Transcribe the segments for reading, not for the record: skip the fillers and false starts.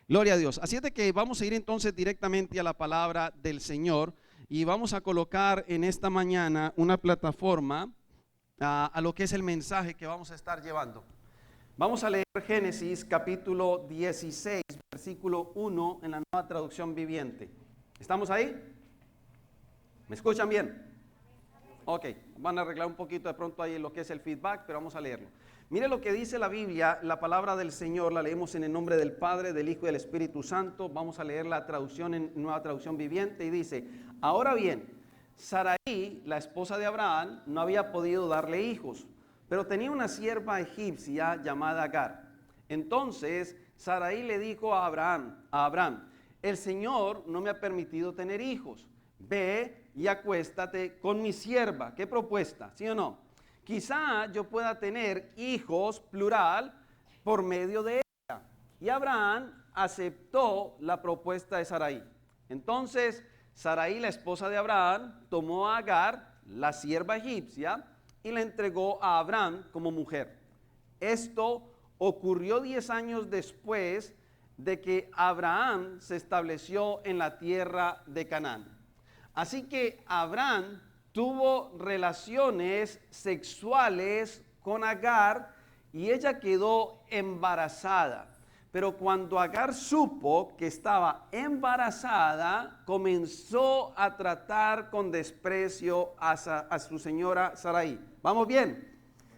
Gloria a Dios. Así es de que vamos a ir entonces directamente a la palabra del Señor y vamos a colocar en esta mañana una plataforma a lo que es el mensaje que vamos a estar llevando. Vamos a leer Génesis capítulo 16, versículo 1 en la Nueva Traducción Viviente. ¿Estamos ahí? ¿Me escuchan bien? Ok, van a arreglar un poquito de pronto ahí lo que es el feedback, pero vamos a leerlo. Mire lo que dice la Biblia, la palabra del Señor, la leemos en el nombre del Padre, del Hijo y del Espíritu Santo. Vamos a leer la traducción en Nueva Traducción Viviente y dice: ahora bien, Sarai, la esposa de Abraham, no había podido darle hijos, pero tenía una sierva egipcia llamada Agar. Entonces Sarai le dijo a Abraham, el Señor no me ha permitido tener hijos. Ve y acuéstate con mi sierva. ¿Qué propuesta? ¿Sí o no? Quizá yo pueda tener hijos, plural, por medio de ella. Y Abraham aceptó la propuesta de Sarai. Entonces Sarai, la esposa de Abraham, tomó a Agar, la sierva egipcia, y la entregó a Abraham como mujer. Esto ocurrió 10 años después de que Abraham se estableció en la tierra de Canaán. Así que Abraham tuvo relaciones sexuales con Agar y ella quedó embarazada. Pero cuando Agar supo que estaba embarazada, comenzó a tratar con desprecio a su señora Sarai. ¿Vamos bien?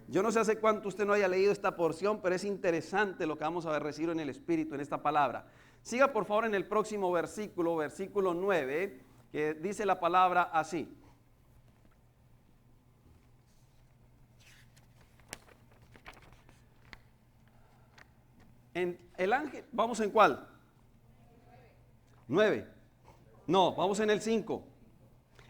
Yo no sé hace cuánto usted no haya leído esta porción, pero es interesante lo que vamos a recibir en el Espíritu, en esta palabra. Siga por favor en el próximo versículo, versículo 9, que dice la palabra así. En el ángel, ¿vamos en cuál? 9. No, vamos en el 5.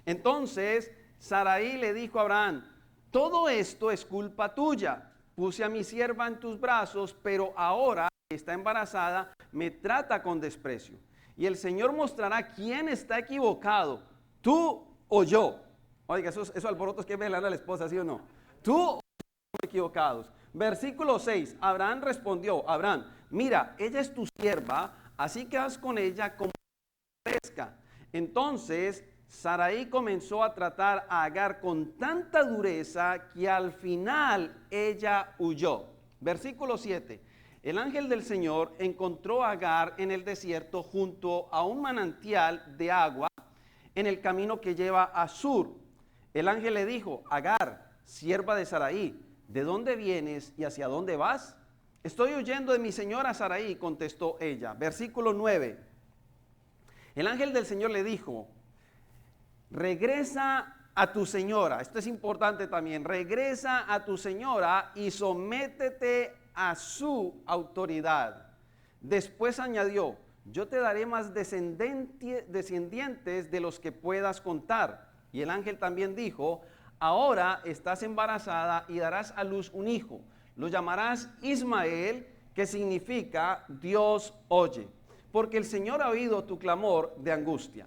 Entonces Sarai le dijo a Abraham: todo esto es culpa tuya. Puse a mi sierva en tus brazos, pero ahora que está embarazada, me trata con desprecio. Y el Señor mostrará quién está equivocado, tú o yo. Oiga, esos alborotos que me dan a la esposa, ¿sí o no? Tú o yo equivocados. Versículo 6, Abraham respondió: Abraham, mira, ella es tu sierva, así que haz con ella como te parezca. Entonces Sarai comenzó a tratar a Agar con tanta dureza que al final ella huyó. Versículo 7. El ángel del Señor encontró a Agar en el desierto junto a un manantial de agua en el camino que lleva a Sur. El ángel le dijo: Agar, sierva de Sarai, ¿de dónde vienes y hacia dónde vas? Estoy huyendo de mi señora Sarai, contestó ella. Versículo 9. El ángel del Señor le dijo: regresa a tu señora. Esto es importante también. Regresa a tu señora y sométete a su autoridad. Después añadió: yo te daré más descendientes de los que puedas contar. Y el ángel también dijo: ahora estás embarazada y darás a luz un hijo. Lo llamarás Ismael, que significa Dios oye, porque el Señor ha oído tu clamor de angustia.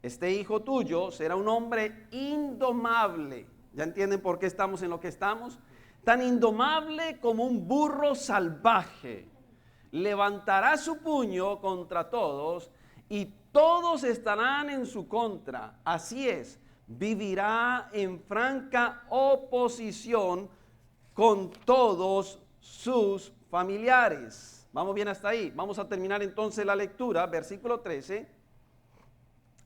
Este hijo tuyo será un hombre indomable. ¿Ya entienden por qué estamos en lo que estamos? Tan indomable como un burro salvaje. Levantará su puño contra todos y todos estarán en su contra. Así es, vivirá en franca oposición con todos sus familiares. Vamos bien hasta ahí. Vamos a terminar entonces la lectura, versículo 13.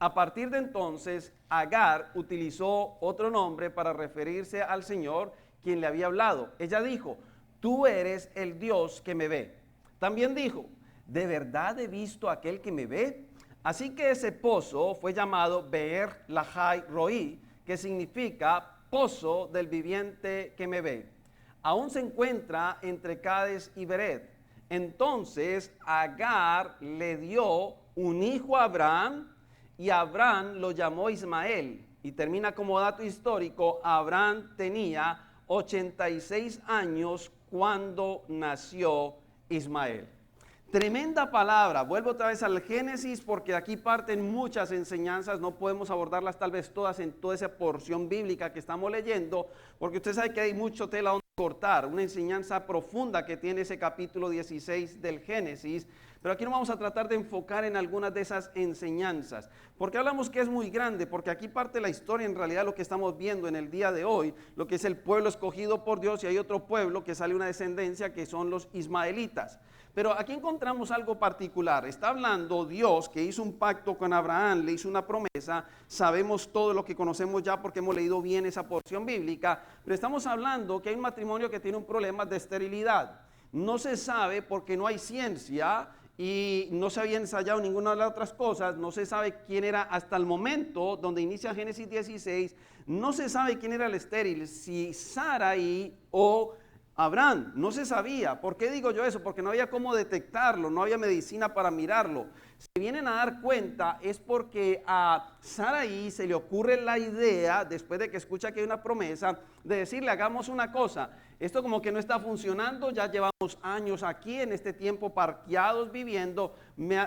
A partir de entonces, Agar utilizó otro nombre para referirse al Señor, quien le había hablado. Ella dijo: tú eres el Dios que me ve. También dijo: ¿de verdad he visto a aquel que me ve? Así que ese pozo fue llamado Beer Lahai Roi, que significa pozo del viviente que me ve. Aún se encuentra entre Cades y Bered. Entonces Agar le dio un hijo a Abraham, y Abraham lo llamó Ismael. Y termina como dato histórico: Abraham tenía 86 años cuando nació Ismael. Tremenda palabra. Vuelvo otra vez al Génesis porque de aquí parten muchas enseñanzas. No podemos abordarlas tal vez todas en toda esa porción bíblica que estamos leyendo, porque usted sabe que hay mucho tela donde cortar. Una enseñanza profunda que tiene ese capítulo 16 del Génesis. Pero aquí no vamos a tratar de enfocar en algunas de esas enseñanzas. ¿Por qué hablamos que es muy grande? Porque aquí parte la historia, en realidad lo que estamos viendo en el día de hoy, lo que es el pueblo escogido por Dios, y hay otro pueblo que sale una descendencia que son los ismaelitas. Pero aquí encontramos algo particular. Está hablando Dios que hizo un pacto con Abraham, le hizo una promesa. Sabemos todo lo que conocemos ya porque hemos leído bien esa porción bíblica. Pero estamos hablando que hay un matrimonio que tiene un problema de esterilidad. No se sabe porque no hay ciencia y no se había ensayado ninguna de las otras cosas. No se sabe quién era hasta el momento donde inicia Génesis 16. No se sabe quién era el estéril, si Sarai o Abraham. No se sabía. ¿Por qué digo yo eso? Porque no había cómo detectarlo, no había medicina para mirarlo. Si vienen a dar cuenta es porque a Sarai se le ocurre la idea, después de que escucha que hay una promesa, de decirle hagamos una cosa. Esto como que no está funcionando, ya llevamos años aquí en este tiempo parqueados viviendo.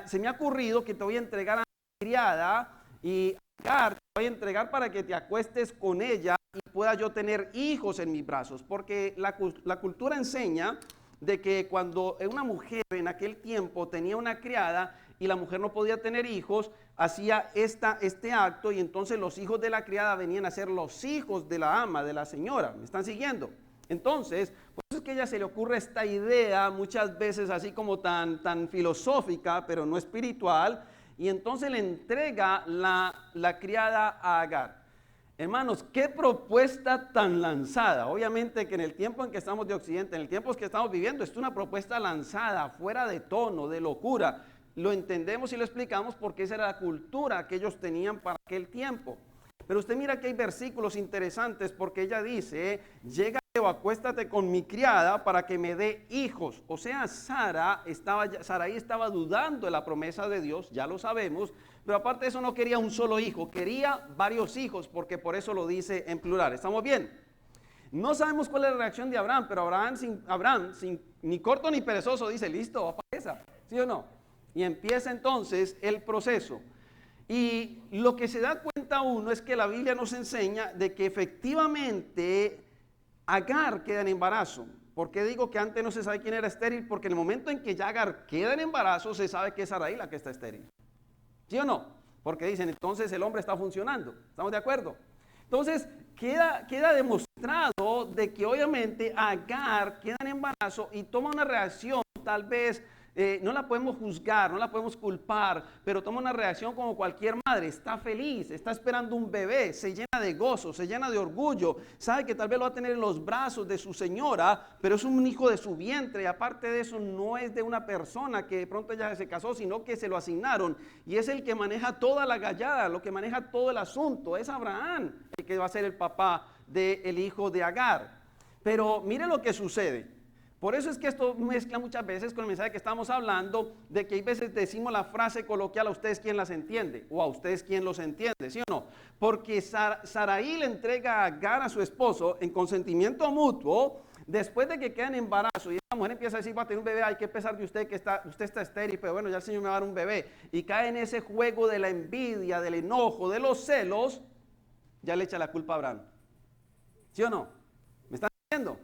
Se me ha ocurrido que te voy a entregar a mi criada y Agar te voy a entregar para que te acuestes con ella y pueda yo tener hijos en mis brazos, porque la cultura enseña de que cuando una mujer en aquel tiempo tenía una criada y la mujer no podía tener hijos, hacía este acto y entonces los hijos de la criada venían a ser los hijos de la ama, de la señora. ¿Me están siguiendo? Entonces, por eso es que a ella se le ocurre esta idea muchas veces así como tan filosófica, pero no espiritual, y entonces le entrega la criada a Agar. Hermanos, qué propuesta tan lanzada. Obviamente que en el tiempo en que estamos de Occidente, en el tiempo en que estamos viviendo, es una propuesta lanzada, fuera de tono, de locura. Lo entendemos y lo explicamos porque esa era la cultura que ellos tenían para aquel tiempo. Pero usted mira que hay versículos interesantes porque ella dice, llega o acuéstate con mi criada para que me dé hijos. O sea, Sarai estaba dudando de la promesa de Dios, ya lo sabemos, pero aparte de eso no quería un solo hijo, quería varios hijos, porque por eso lo dice en plural. ¿Estamos bien? No sabemos cuál es la reacción de Abraham, pero Abraham sin ni corto ni perezoso dice, listo, va para esa, ¿sí o no? Y empieza entonces el proceso. Y lo que se da cuenta uno es que la Biblia nos enseña de que efectivamente Agar queda en embarazo. ¿Por qué digo que antes no se sabe quién era estéril? Porque en el momento en que ya Agar queda en embarazo, se sabe que es Sarai la que está estéril. ¿Sí o no? Porque dicen, entonces el hombre está funcionando. ¿Estamos de acuerdo? Entonces, queda demostrado de que obviamente Agar queda en embarazo y toma una reacción tal vez. No la podemos juzgar, no la podemos culpar, pero toma una reacción como cualquier madre. Está feliz, está esperando un bebé, se llena de gozo, se llena de orgullo. Sabe que tal vez lo va a tener en los brazos de su señora, pero es un hijo de su vientre. Y aparte de eso, no es de una persona que de pronto ella se casó, sino que se lo asignaron. Y es el que maneja toda la gallada, lo que maneja todo el asunto. Es Abraham el que va a ser el papá del hijo de Agar. Pero mire lo que sucede. Por eso es que esto mezcla muchas veces con el mensaje que estamos hablando, de que hay veces decimos la frase coloquial, a ustedes quién las entiende, o a ustedes quién los entiende, ¿sí o no? Porque Sarai le entrega a Agar a su esposo en consentimiento mutuo, después de que queda en embarazo, y esta mujer empieza a decir, va a tener un bebé, hay que pesar de usted, que usted está estéril, pero bueno, ya el Señor me va a dar un bebé, y cae en ese juego de la envidia, del enojo, de los celos, ya le echa la culpa a Abraham. ¿Sí o no? ¿Me están entendiendo?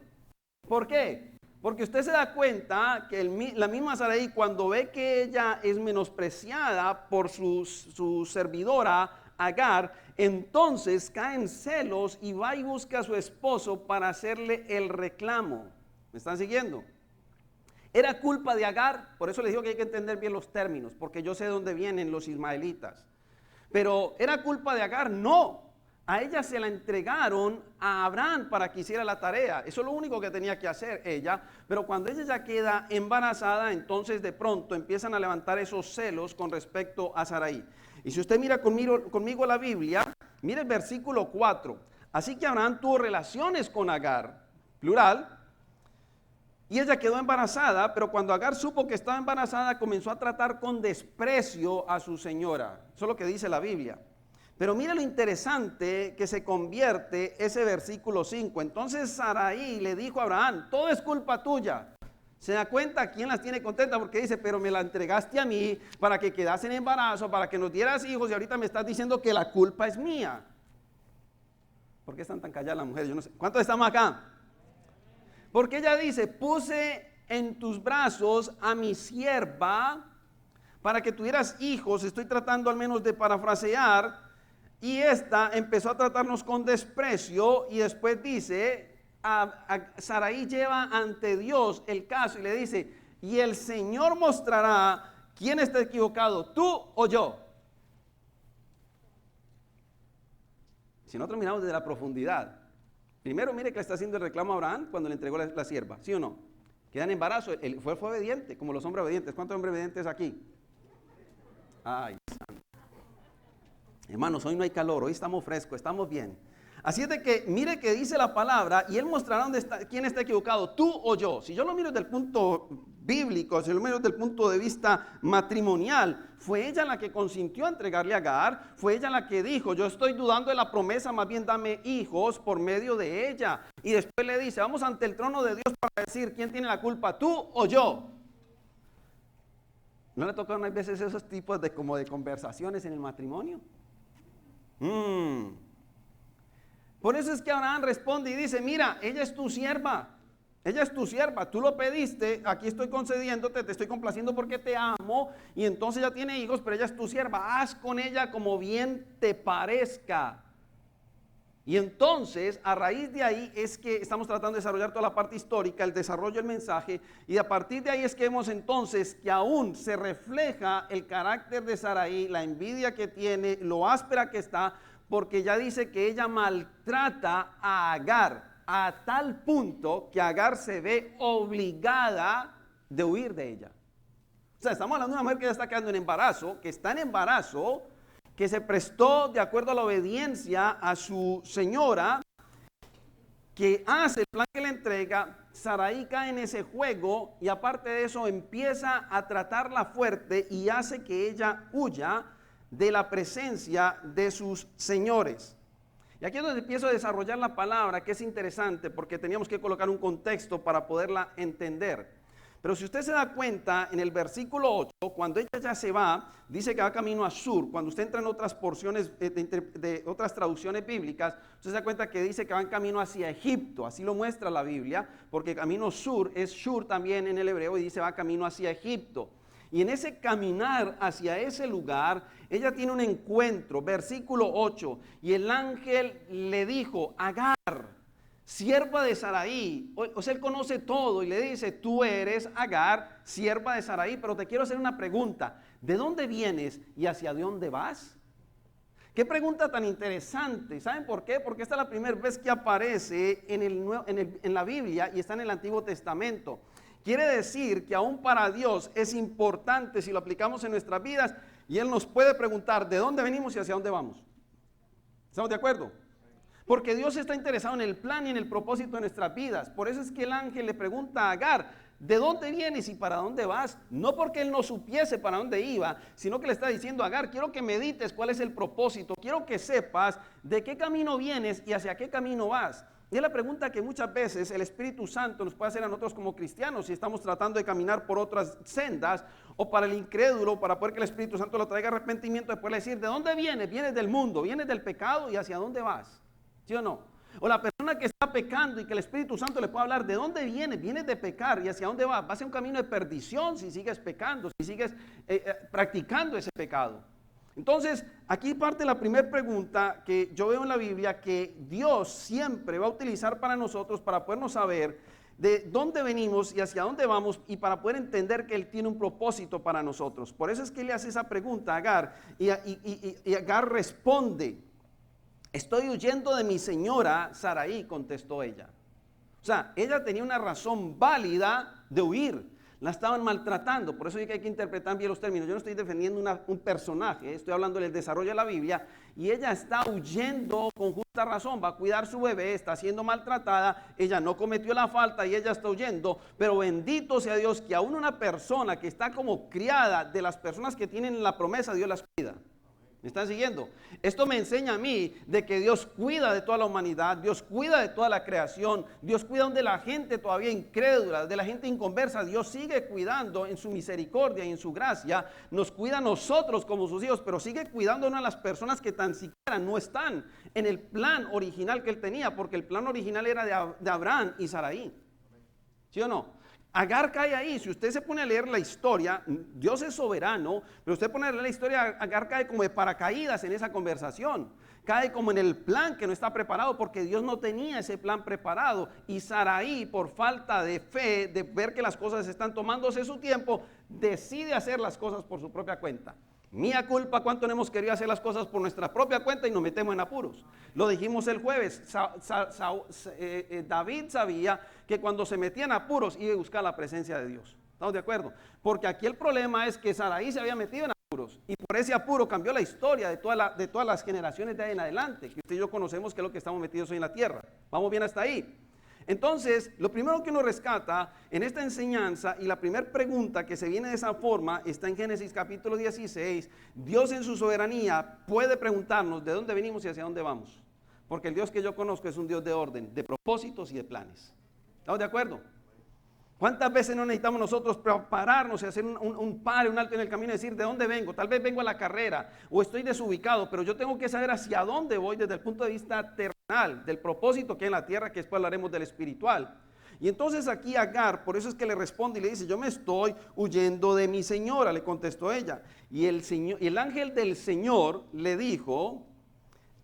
¿Por qué? Porque usted se da cuenta que la misma Sarai, cuando ve que ella es menospreciada por su servidora Agar, entonces cae en celos y va y busca a su esposo para hacerle el reclamo. ¿Me están siguiendo? ¿Era culpa de Agar? Por eso les digo que hay que entender bien los términos, porque yo sé de dónde vienen los ismaelitas. Pero ¿era culpa de Agar? No. A ella se la entregaron a Abraham para que hiciera la tarea. Eso es lo único que tenía que hacer ella. Pero cuando ella ya queda embarazada, entonces de pronto empiezan a levantar esos celos con respecto a Sarai. Y si usted mira conmigo la Biblia, mire el versículo 4. Así que Abraham tuvo relaciones con Agar, plural, y ella quedó embarazada, pero cuando Agar supo que estaba embarazada, comenzó a tratar con desprecio a su señora. Eso es lo que dice la Biblia. Pero mira lo interesante que se convierte ese versículo 5. Entonces Sarai le dijo a Abraham, todo es culpa tuya. Se da cuenta quién las tiene contentas porque dice, pero me la entregaste a mí para que quedase en embarazo, para que nos dieras hijos y ahorita me estás diciendo que la culpa es mía. ¿Por qué están tan calladas las mujeres? Yo no sé. ¿Cuántos estamos acá? Porque ella dice, puse en tus brazos a mi sierva para que tuvieras hijos. Estoy tratando al menos de parafrasear. Y esta empezó a tratarnos con desprecio y después dice, a Sarai lleva ante Dios el caso y le dice, y el Señor mostrará quién está equivocado, tú o yo. Si nosotros miramos desde la profundidad, primero mire que le está haciendo el reclamo a Abraham cuando le entregó la sierva, ¿sí o no? Queda en embarazo, él fue obediente, como los hombres obedientes. ¿Cuántos hombres obedientes aquí? Ay, santo. Hermanos, hoy no hay calor, hoy estamos frescos, estamos bien. Así es de que mire que dice la palabra y él mostrará quién está equivocado, tú o yo. Si yo lo miro desde el punto bíblico, si lo miro desde el punto de vista matrimonial, fue ella la que consintió a entregarle a Agar, fue ella la que dijo, yo estoy dudando de la promesa, más bien dame hijos por medio de ella. Y después le dice, vamos ante el trono de Dios para decir, ¿quién tiene la culpa, tú o yo? ¿No le tocaron a veces esos tipos de conversaciones en el matrimonio? Por eso es que Abraham responde y dice, mira, ella es tu sierva, tú lo pediste, aquí estoy concediéndote, te estoy complaciendo porque te amo, y entonces ya tiene hijos, pero ella es tu sierva, haz con ella como bien te parezca. Y entonces, a raíz de ahí es que estamos tratando de desarrollar toda la parte histórica, el desarrollo del mensaje, y a partir de ahí es que vemos entonces que aún se refleja el carácter de Sarai, la envidia que tiene, lo áspera que está, porque ya dice que ella maltrata a Agar, a tal punto que Agar se ve obligada de huir de ella. O sea, estamos hablando de una mujer que ya está quedando en embarazo, que está en embarazo, que se prestó de acuerdo a la obediencia a su señora, que hace el plan que le entrega. Sarai cae en ese juego y aparte de eso empieza a tratarla fuerte y hace que ella huya de la presencia de sus señores. Y aquí es donde empiezo a desarrollar la palabra, que es interesante porque teníamos que colocar un contexto para poderla entender. Pero si usted se da cuenta, en el versículo 8, cuando ella ya se va, dice que va camino a Sur. Cuando usted entra en otras porciones de otras traducciones bíblicas, usted se da cuenta que dice que va en camino hacia Egipto. Así lo muestra la Biblia, porque camino Sur es Shur también en el hebreo y dice va camino hacia Egipto. Y en ese caminar hacia ese lugar, ella tiene un encuentro, versículo 8, y el ángel le dijo, Agar, sierva de Sarai, o sea, él conoce todo y le dice, tú eres Agar, sierva de Sarai, pero te quiero hacer una pregunta, ¿de dónde vienes y hacia dónde vas? Qué pregunta tan interesante. ¿Saben por qué? Porque esta es la primera vez que aparece en la Biblia y está en el Antiguo Testamento. Quiere decir que aún para Dios es importante si lo aplicamos en nuestras vidas y Él nos puede preguntar de dónde venimos y hacia dónde vamos. ¿Estamos de acuerdo? Porque Dios está interesado en el plan y en el propósito de nuestras vidas. Por eso es que el ángel le pregunta a Agar, ¿de dónde vienes y para dónde vas? No porque él no supiese para dónde iba, sino que le está diciendo a Agar, quiero que medites cuál es el propósito, quiero que sepas de qué camino vienes y hacia qué camino vas. Y es la pregunta que muchas veces el Espíritu Santo nos puede hacer a nosotros como cristianos si estamos tratando de caminar por otras sendas, o para el incrédulo, para poder que el Espíritu Santo lo traiga arrepentimiento, de poderle decir, ¿de dónde vienes? Vienes del mundo, vienes del pecado y hacia dónde vas. ¿Sí o no? O la persona que está pecando y que el Espíritu Santo le puede hablar, ¿de dónde vienes? Vienes de pecar y hacia dónde vas. Vas a un camino de perdición si sigues pecando, si sigues practicando ese pecado. Entonces, aquí parte la primera pregunta que yo veo en la Biblia que Dios siempre va a utilizar para nosotros para podernos saber de dónde venimos y hacia dónde vamos y para poder entender que Él tiene un propósito para nosotros. Por eso es que Él le hace esa pregunta a Agar y Agar responde, estoy huyendo de mi señora Sarai, contestó ella. O sea, ella tenía una razón válida de huir. La estaban maltratando, por eso es que hay que interpretar bien los términos. Yo no estoy defendiendo un personaje, estoy hablando del desarrollo de la Biblia, y ella está huyendo con justa razón, va a cuidar su bebé, está siendo maltratada, ella no cometió la falta y ella está huyendo, pero bendito sea Dios que aún una persona que está como criada de las personas que tienen la promesa, Dios las cuida. ¿Me están siguiendo? Esto me enseña a mí de que Dios cuida de toda la humanidad, Dios cuida de toda la creación, Dios cuida de la gente todavía incrédula, de la gente inconversa. Dios sigue cuidando en su misericordia y en su gracia, nos cuida a nosotros como sus hijos, pero sigue cuidándonos a las personas que tan siquiera no están en el plan original que Él tenía, porque el plan original era de Abraham y Sarai. ¿Sí o no? Agar cae ahí. Si usted se pone a leer la historia, Dios es soberano, pero usted pone a leer la historia, Agar cae como de paracaídas en esa conversación. Cae como en el plan que no está preparado, porque Dios no tenía ese plan preparado. Y Sarai, por falta de fe, de ver que las cosas están tomándose su tiempo, decide hacer las cosas por su propia cuenta. Mía culpa cuánto no hemos querido hacer las cosas por nuestra propia cuenta y nos metemos en apuros. Lo dijimos el jueves. David sabía que cuando se metía en apuros iba a buscar la presencia de Dios. ¿Estamos de acuerdo? Porque aquí el problema es que Sarai se había metido en apuros y por ese apuro cambió la historia de todas las generaciones de ahí en adelante, que usted y yo conocemos que es lo que estamos metidos hoy en la tierra. ¿Vamos bien hasta ahí? Entonces, lo primero que uno rescata en esta enseñanza y la primera pregunta que se viene de esa forma está en Génesis capítulo 16. Dios en su soberanía puede preguntarnos de dónde venimos y hacia dónde vamos. Porque el Dios que yo conozco es un Dios de orden, de propósitos y de planes. ¿Estamos de acuerdo? ¿Cuántas veces no necesitamos nosotros prepararnos y hacer un pare, un alto en el camino y decir de dónde vengo? Tal vez vengo a la carrera o estoy desubicado, pero yo tengo que saber hacia dónde voy desde el punto de vista terrenal, del propósito que hay en la tierra, que después hablaremos del espiritual. Y entonces aquí Agar, por eso es que le responde y le dice, yo me estoy huyendo de mi señora, le contestó ella. Y el ángel del Señor le dijo,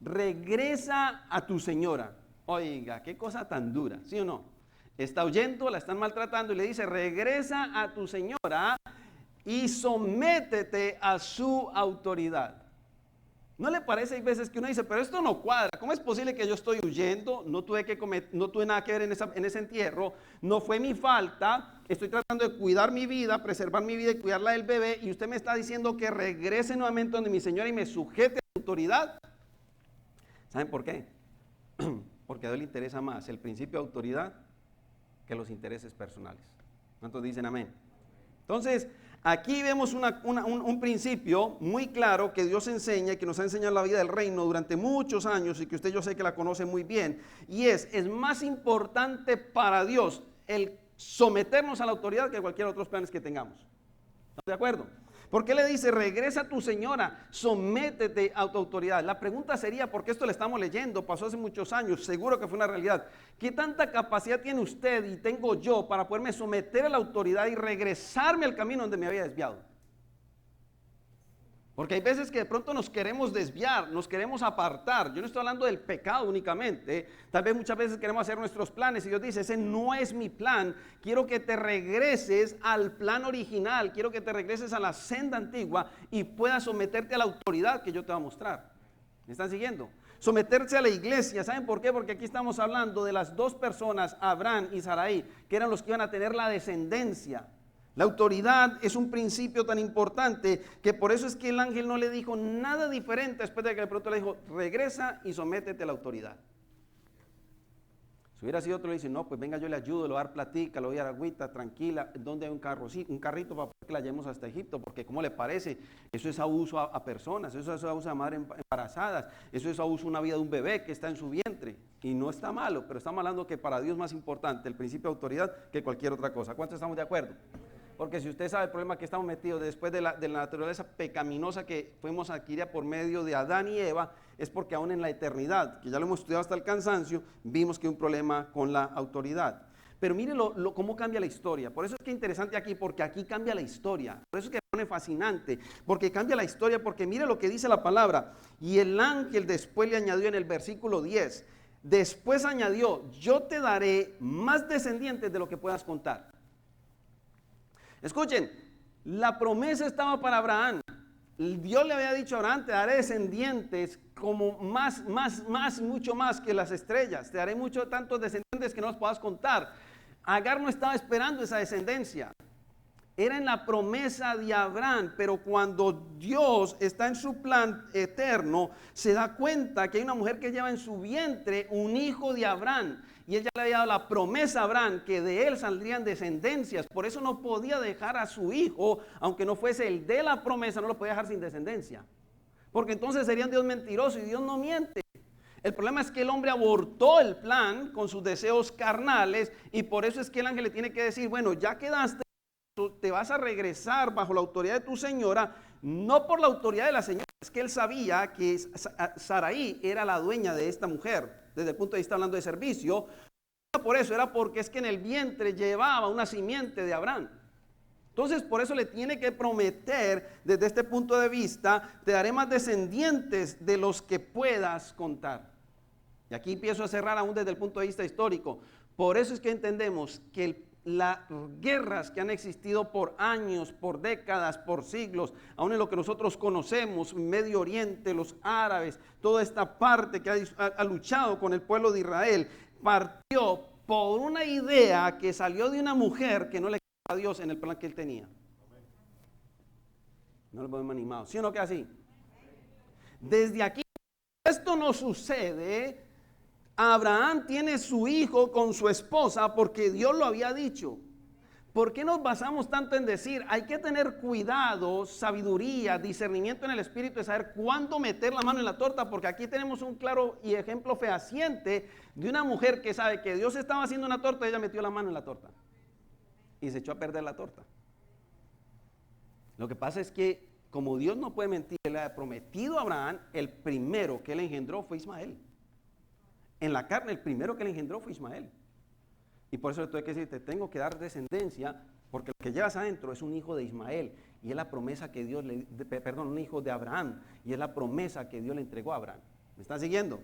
regresa a tu señora. Oiga, qué cosa tan dura, ¿sí o no? Está huyendo, la están maltratando y le dice, regresa a tu señora y sométete a su autoridad. ¿No le parece? Hay veces que uno dice, pero esto no cuadra. ¿Cómo es posible que yo estoy huyendo? No tuve nada que ver en ese entierro. No fue mi falta. Estoy tratando de cuidar mi vida, preservar mi vida y cuidarla del bebé. Y usted me está diciendo que regrese nuevamente donde mi señora y me sujete a su autoridad. ¿Saben por qué? Porque a Dios le interesa más el principio de autoridad que los intereses personales. ¿Cuántos dicen amén? Entonces, aquí vemos un principio muy claro que Dios enseña y que nos ha enseñado la vida del reino durante muchos años y que usted yo sé que la conoce muy bien. Y es más importante para Dios el someternos a la autoridad que cualquier otros planes que tengamos. ¿Estamos de acuerdo? ¿Por qué le dice, regresa a tu señora, sométete a tu autoridad? La pregunta sería, porque esto le estamos leyendo, pasó hace muchos años, seguro que fue una realidad. ¿Qué tanta capacidad tiene usted y tengo yo para poderme someter a la autoridad y regresarme al camino donde me había desviado? Porque hay veces que de pronto nos queremos desviar, nos queremos apartar. Yo no estoy hablando del pecado únicamente. Tal vez muchas veces queremos hacer nuestros planes y Dios dice, ese no es mi plan. Quiero que te regreses al plan original. Quiero que te regreses a la senda antigua y puedas someterte a la autoridad que yo te voy a mostrar. ¿Me están siguiendo? Someterse a la iglesia. ¿Saben por qué? Porque aquí estamos hablando de las dos personas, Abraham y Sarai, que eran los que iban a tener la descendencia. La autoridad es un principio tan importante que por eso es que el ángel no le dijo nada diferente después de que de pronto le dijo, regresa y sométete a la autoridad. Si hubiera sido otro, le dice, no, pues venga, yo le ayudo, le voy a dar platica, le voy a dar agüita, tranquila. ¿Dónde hay un carro? Sí, un carrito para que la llevemos hasta Egipto, porque ¿cómo le parece? Eso es abuso a personas, eso es abuso a madres embarazadas, eso es abuso a una vida de un bebé que está en su vientre. Y no está malo, pero estamos hablando que para Dios es más importante el principio de autoridad que cualquier otra cosa. ¿Cuántos estamos de acuerdo? Porque si usted sabe el problema que estamos metidos después de la naturaleza pecaminosa que fuimos adquirida por medio de Adán y Eva, es porque aún en la eternidad, que ya lo hemos estudiado hasta el cansancio, vimos que hay un problema con la autoridad. Pero mire cómo cambia la historia. Por eso es que es interesante aquí, porque aquí cambia la historia. Por eso es que me pone fascinante, porque cambia la historia, porque mire lo que dice la palabra. Y el ángel después le añadió en el versículo 10, después añadió, yo te daré más descendientes de lo que puedas contar. Escuchen, la promesa estaba para Abraham. Dios le había dicho a Abraham, te daré descendientes como mucho más que las estrellas. Te daré tantos descendientes que no los puedas contar. Agar no estaba esperando esa descendencia. Era en la promesa de Abraham, pero cuando Dios está en su plan eterno, se da cuenta que hay una mujer que lleva en su vientre un hijo de Abraham. Y ella le había dado la promesa a Abraham que de él saldrían descendencias. Por eso no podía dejar a su hijo, aunque no fuese el de la promesa, no lo podía dejar sin descendencia. Porque entonces sería un Dios mentiroso y Dios no miente. El problema es que el hombre abortó el plan con sus deseos carnales y por eso es que el ángel le tiene que decir, bueno, ya quedaste, te vas a regresar bajo la autoridad de tu señora, no por la autoridad de la señora, es que él sabía que Sarai era la dueña de esta mujer, desde el punto de vista hablando de servicio, por eso, era porque es que en el vientre llevaba una simiente de Abraham. Entonces, por eso le tiene que prometer, desde este punto de vista, te daré más descendientes de los que puedas contar. Y aquí empiezo a cerrar aún desde el punto de vista histórico. Por eso es que entendemos que las guerras que han existido por años, por décadas, por siglos, aún en lo que nosotros conocemos, Medio Oriente, los árabes, toda esta parte que ha luchado con el pueblo de Israel, partió por una idea que salió de una mujer que no le quedaba a Dios en el plan que él tenía. No lo podemos animar, ¿sí o no que así? Desde aquí, esto no sucede. Abraham tiene su hijo con su esposa porque Dios lo había dicho. ¿Por qué nos basamos tanto en decir hay que tener cuidado, sabiduría, discernimiento en el espíritu de saber cuándo meter la mano en la torta? Porque aquí tenemos un claro y ejemplo fehaciente de una mujer que sabe que Dios estaba haciendo una torta y ella metió la mano en la torta y se echó a perder la torta. Lo que pasa es que como Dios no puede mentir, le ha prometido a Abraham, el primero que le engendró fue Ismael. En la carne, el primero que le engendró fue Ismael. Y por eso le tuve que decir, te tengo que dar descendencia, porque el que llevas adentro es un hijo de Ismael. Y es la promesa que Dios un hijo de Abraham. Y es la promesa que Dios le entregó a Abraham. ¿Me están siguiendo?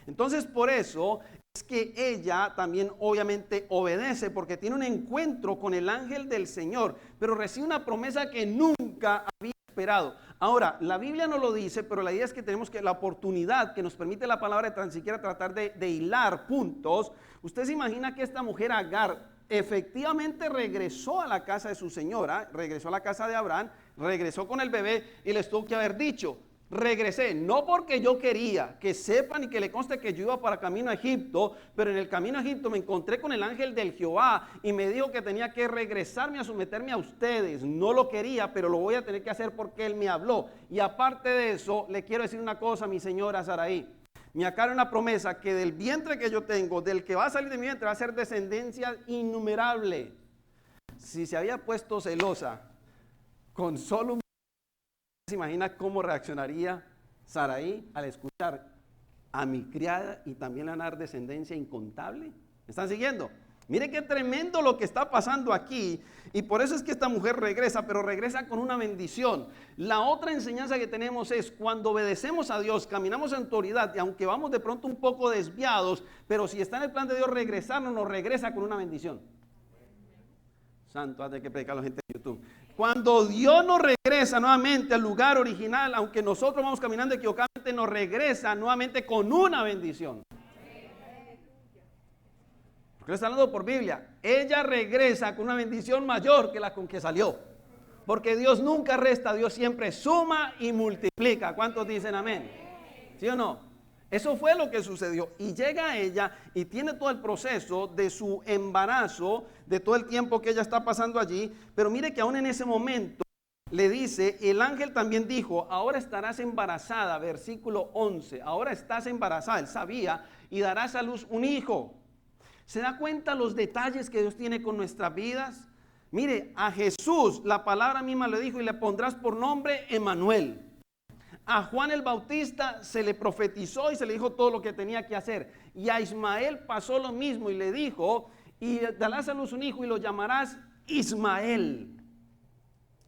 Entonces, por eso es que ella también obviamente obedece, porque tiene un encuentro con el ángel del Señor, pero recibe una promesa que nunca había esperado. Ahora, la Biblia no lo dice, pero la idea es que tenemos que la oportunidad que nos permite la palabra de tan siquiera tratar de hilar puntos. Usted se imagina que esta mujer Agar efectivamente regresó a la casa de su señora, regresó a la casa de Abraham, regresó con el bebé y les tuvo que haber dicho, regresé, no porque yo quería que sepan y que le conste que yo iba para camino a Egipto, pero en el camino a Egipto me encontré con el ángel del Jehová y me dijo que tenía que regresarme a someterme a ustedes. No lo quería, pero lo voy a tener que hacer porque él me habló. Y aparte de eso, le quiero decir una cosa, mi señora Saraí. Me aclara una promesa que del vientre que yo tengo, del que va a salir de mi vientre, va a ser descendencia innumerable. Si se había puesto celosa con solo un... ¿Se imagina cómo reaccionaría Saraí al escuchar a mi criada y también le van a dar descendencia incontable? ¿Me están siguiendo? Mire qué tremendo lo que está pasando aquí. Y por eso es que esta mujer regresa, pero regresa con una bendición. La otra enseñanza que tenemos es cuando obedecemos a Dios, caminamos en autoridad, y aunque vamos de pronto un poco desviados, pero si está en el plan de Dios regresarnos, nos regresa con una bendición. Santo, antes de que predicar a la gente de YouTube. Cuando Dios nos regresa nuevamente al lugar original, aunque nosotros vamos caminando equivocadamente, nos regresa nuevamente con una bendición. Porque le está hablando por Biblia. Ella regresa con una bendición mayor que la con que salió. Porque Dios nunca resta, Dios siempre suma y multiplica. ¿Cuántos dicen amén? ¿Sí o no? Eso fue lo que sucedió. Y llega ella y tiene todo el proceso de su embarazo, de todo el tiempo que ella está pasando allí. Pero mire que aún en ese momento le dice, el ángel también dijo, ahora estarás embarazada, versículo 11. Ahora estás embarazada, él sabía, y darás a luz un hijo. ¿Se da cuenta los detalles que Dios tiene con nuestras vidas? Mire, a Jesús la palabra misma le dijo, y le pondrás por nombre Emmanuel. A Juan el Bautista se le profetizó y se le dijo todo lo que tenía que hacer. Y a Ismael pasó lo mismo y le dijo, y darás a luz un hijo y lo llamarás Ismael.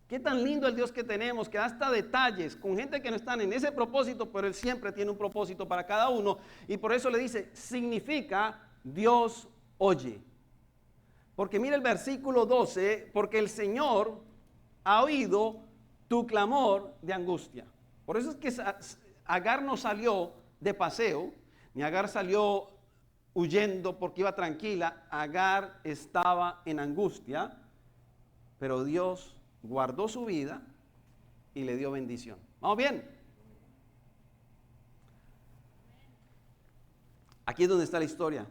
Qué tan lindo el Dios que tenemos, que da hasta detalles con gente que no están en ese propósito, pero Él siempre tiene un propósito para cada uno. Y por eso le dice, significa Dios oye. Porque mira el versículo 12, porque el Señor ha oído tu clamor de angustia. Por eso es que Agar no salió de paseo, ni Agar salió huyendo porque iba tranquila. Agar estaba en angustia, pero Dios guardó su vida y le dio bendición. ¿Vamos bien? Aquí es donde está la historia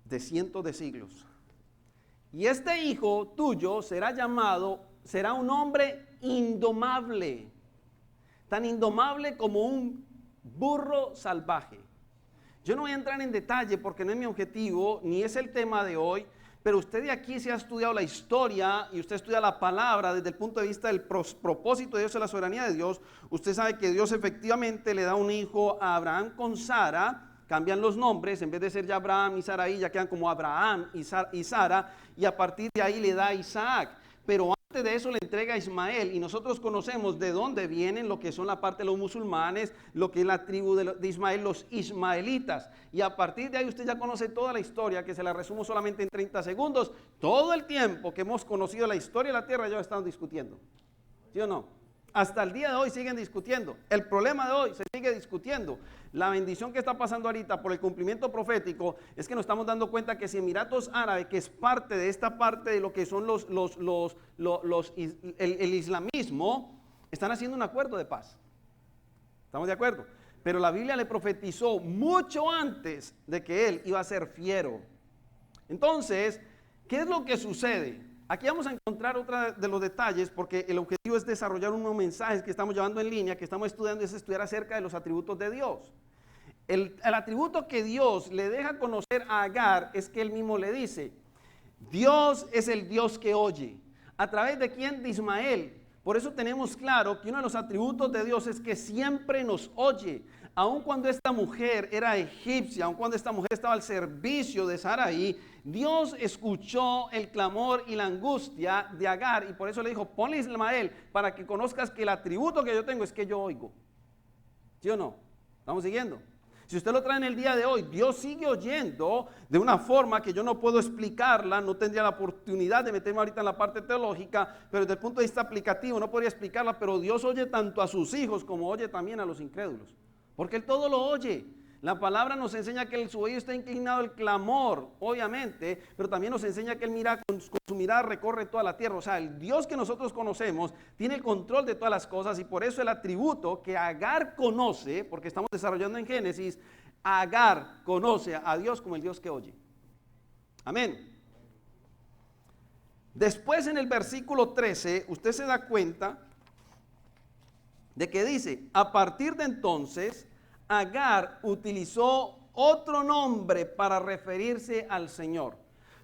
de cientos de siglos. Y este hijo tuyo será un hombre indomable. Tan indomable como un burro salvaje. Yo no voy a entrar en detalle porque no es mi objetivo, ni es el tema de hoy, pero usted de aquí se ha estudiado la historia y usted estudia la palabra desde el punto de vista del propósito de Dios y la soberanía de Dios. Usted sabe que Dios efectivamente le da un hijo a Abraham con Sara, cambian los nombres, en vez de ser ya Abraham y Sarai, ya quedan como Abraham y Sara, y a partir de ahí le da a Isaac. Pero antes de eso le entrega a Ismael, y nosotros conocemos de dónde vienen lo que son la parte de los musulmanes, lo que es la tribu de Ismael, los ismaelitas. Y a partir de ahí usted ya conoce toda la historia, que se la resumo solamente en 30 segundos. Todo el tiempo que hemos conocido la historia de la tierra, ya estamos discutiendo. ¿Sí o no? Hasta el día de hoy siguen discutiendo. El problema de hoy se sigue discutiendo. La bendición que está pasando ahorita por el cumplimiento profético es que nos estamos dando cuenta que si Emiratos Árabes, que es parte de esta parte de lo que son el islamismo, están haciendo un acuerdo de paz. ¿Estamos de acuerdo? Pero la Biblia le profetizó mucho antes de que él iba a ser fiero. Entonces, ¿qué es lo que sucede? Aquí vamos a encontrar otro de los detalles, porque el objetivo es desarrollar unos mensajes que estamos llevando en línea, que estamos estudiando, es estudiar acerca de los atributos de Dios. El atributo que Dios le deja conocer a Agar es que él mismo le dice, Dios es el Dios que oye. ¿A través de quién? De Ismael. Por eso tenemos claro que uno de los atributos de Dios es que siempre nos oye. Aun cuando esta mujer era egipcia, aun cuando esta mujer estaba al servicio de Sarai, Dios escuchó el clamor y la angustia de Agar, y por eso le dijo, ponle a Ismael para que conozcas que el atributo que yo tengo es que yo oigo. ¿Sí o no? ¿Estamos siguiendo? Si usted lo trae en el día de hoy, Dios sigue oyendo de una forma que yo no puedo explicarla, no tendría la oportunidad de meterme ahorita en la parte teológica, pero desde el punto de vista aplicativo no podría explicarla, pero Dios oye tanto a sus hijos como oye también a los incrédulos. Porque Él todo lo oye. La palabra nos enseña que su oído está inclinado al clamor, obviamente, pero también nos enseña que Él mira con su mirada recorre toda la tierra. O sea, el Dios que nosotros conocemos tiene el control de todas las cosas, y por eso el atributo que Agar conoce, porque estamos desarrollando en Génesis, Agar conoce a Dios como el Dios que oye. Amén. Después en el versículo 13, usted se da cuenta de que dice, a partir de entonces, Agar utilizó otro nombre para referirse al Señor.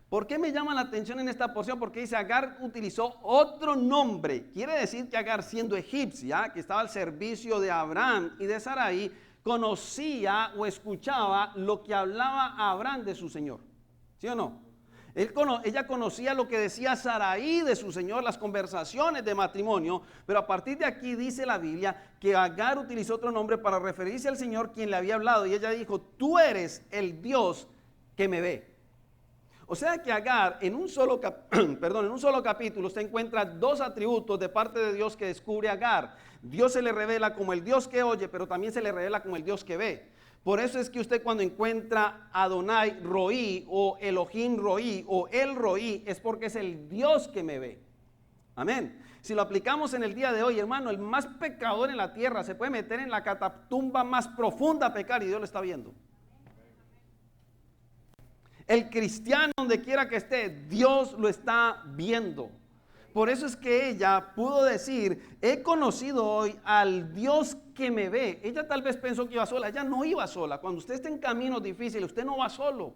¿Por qué me llama la atención en esta porción? Porque dice, Agar utilizó otro nombre. Quiere decir que Agar, siendo egipcia, que estaba al servicio de Abraham y de Sarai, conocía o escuchaba lo que hablaba Abraham de su Señor. ¿Sí o no? Ella conocía lo que decía Sarai de su señor, las conversaciones de matrimonio, pero a partir de aquí dice la Biblia que Agar utilizó otro nombre para referirse al Señor quien le había hablado, y ella dijo, tú eres el Dios que me ve. O sea que Agar en un solo capítulo usted encuentra dos atributos de parte de Dios que descubre Agar. Dios se le revela como el Dios que oye, pero también se le revela como el Dios que ve. Por eso es que usted cuando encuentra Adonai Roí o Elohim Roí o El Roí es porque es el Dios que me ve. Amén. Si lo aplicamos en el día de hoy, hermano, el más pecador en la tierra se puede meter en la catatumba más profunda a pecar y Dios lo está viendo. El cristiano donde quiera que esté, Dios lo está viendo. Por eso es que ella pudo decir, he conocido hoy al Dios que me ve. Ella tal vez pensó que iba sola, ella no iba sola. Cuando usted está en caminos difíciles, usted no va solo.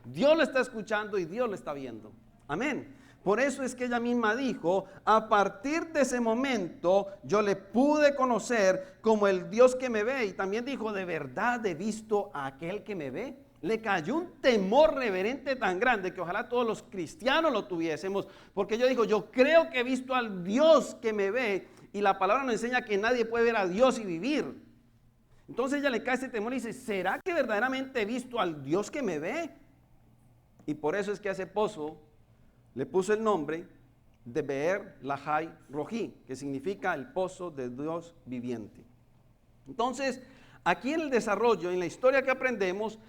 Dios lo está escuchando y Dios lo está viendo. Amén. Por eso es que ella misma dijo, a partir de ese momento yo le pude conocer como el Dios que me ve. Y también dijo, de verdad he visto a aquel que me ve. Le cayó un temor reverente tan grande que ojalá todos los cristianos lo tuviésemos, porque ella dijo, yo creo que he visto al Dios que me ve, y la palabra nos enseña que nadie puede ver a Dios y vivir. Entonces ella le cae ese temor y dice, ¿será que verdaderamente he visto al Dios que me ve? Y por eso es que a ese pozo le puso el nombre de Beer Lahai Rojí, que significa el pozo de Dios viviente. Entonces, aquí en el desarrollo, en la historia que aprendemos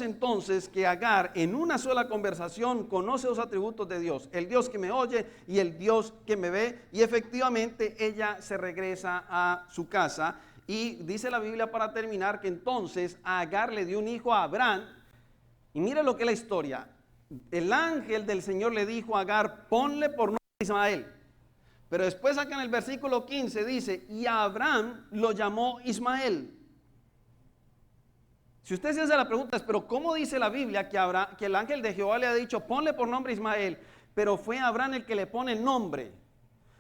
entonces que Agar en una sola conversación conoce los atributos de Dios, el Dios que me oye y el Dios que me ve, y efectivamente ella se regresa a su casa, y dice la Biblia para terminar que entonces Agar le dio un hijo a Abraham, y mira lo que es la historia. El ángel del Señor le dijo a Agar, ponle por nombre Ismael, pero después acá en el versículo 15 dice, y a Abraham lo llamó Ismael. Si usted se hace la pregunta, pero ¿cómo dice la Biblia que el ángel de Jehová le ha dicho, ponle por nombre Ismael, pero fue Abraham el que le pone el nombre?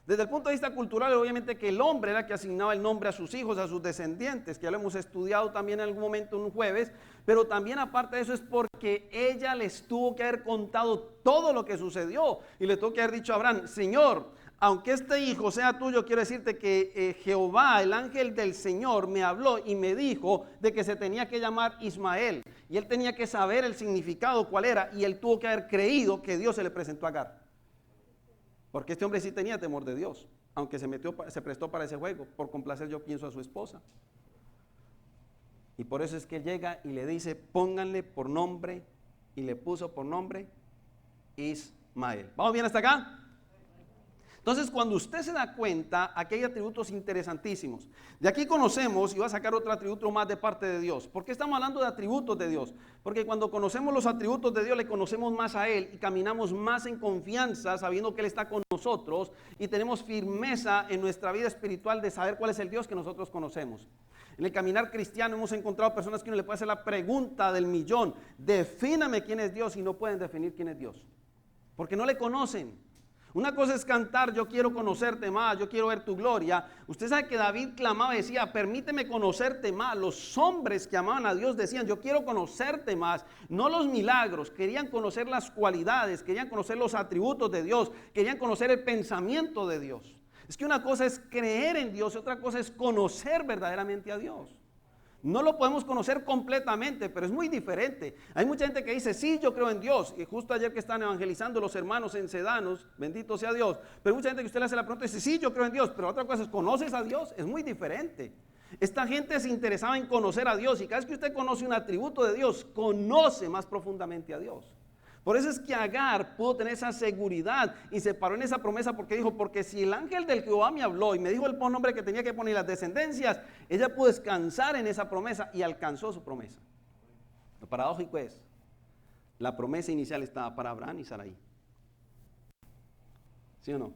Desde el punto de vista cultural, obviamente que el hombre era el que asignaba el nombre a sus hijos, a sus descendientes, que ya lo hemos estudiado también en algún momento un jueves, pero también aparte de eso es porque ella les tuvo que haber contado todo lo que sucedió y le tuvo que haber dicho a Abraham: Señor, aunque este hijo sea tuyo, quiero decirte que Jehová, el ángel del Señor, me habló y me dijo de que se tenía que llamar Ismael, y él tenía que saber el significado cuál era, y él tuvo que haber creído que Dios se le presentó a Agar. Porque este hombre sí tenía temor de Dios, aunque se prestó para ese juego, por complacer, yo pienso, a su esposa. Y por eso es que llega y le dice: pónganle por nombre, y le puso por nombre Ismael. ¿Vamos bien hasta acá? Entonces, cuando usted se da cuenta, aquí hay atributos interesantísimos. De aquí conocemos, y voy a sacar otro atributo más de parte de Dios. ¿Por qué estamos hablando de atributos de Dios? Porque cuando conocemos los atributos de Dios, le conocemos más a Él y caminamos más en confianza, sabiendo que Él está con nosotros, y tenemos firmeza en nuestra vida espiritual de saber cuál es el Dios que nosotros conocemos. En el caminar cristiano hemos encontrado personas que uno le puede hacer la pregunta del millón: defíname quién es Dios, y no pueden definir quién es Dios, porque no le conocen. Una cosa es cantar: yo quiero conocerte más, yo quiero ver tu gloria. Usted sabe que David clamaba y decía: permíteme conocerte más. Los hombres que amaban a Dios decían: yo quiero conocerte más. No los milagros, querían conocer las cualidades, querían conocer los atributos de Dios, querían conocer el pensamiento de Dios. Es que una cosa es creer en Dios y otra cosa es conocer verdaderamente a Dios. No lo podemos conocer completamente, pero es muy diferente. Hay mucha gente que dice: sí, yo creo en Dios. Y justo ayer que están evangelizando los hermanos en Sedanos, bendito sea Dios. Pero mucha gente que usted le hace la pregunta y dice: sí, yo creo en Dios. Pero otra cosa es: ¿conoces a Dios? Es muy diferente. Esta gente se interesaba en conocer a Dios, y cada vez que usted conoce un atributo de Dios, conoce más profundamente a Dios. Por eso es que Agar pudo tener esa seguridad y se paró en esa promesa, porque dijo: porque si el ángel del Jehová me habló y me dijo el nombre que tenía que poner, las descendencias, ella pudo descansar en esa promesa, y alcanzó su promesa. Lo paradójico es: la promesa inicial estaba para Abraham y Sarai. ¿Sí o no?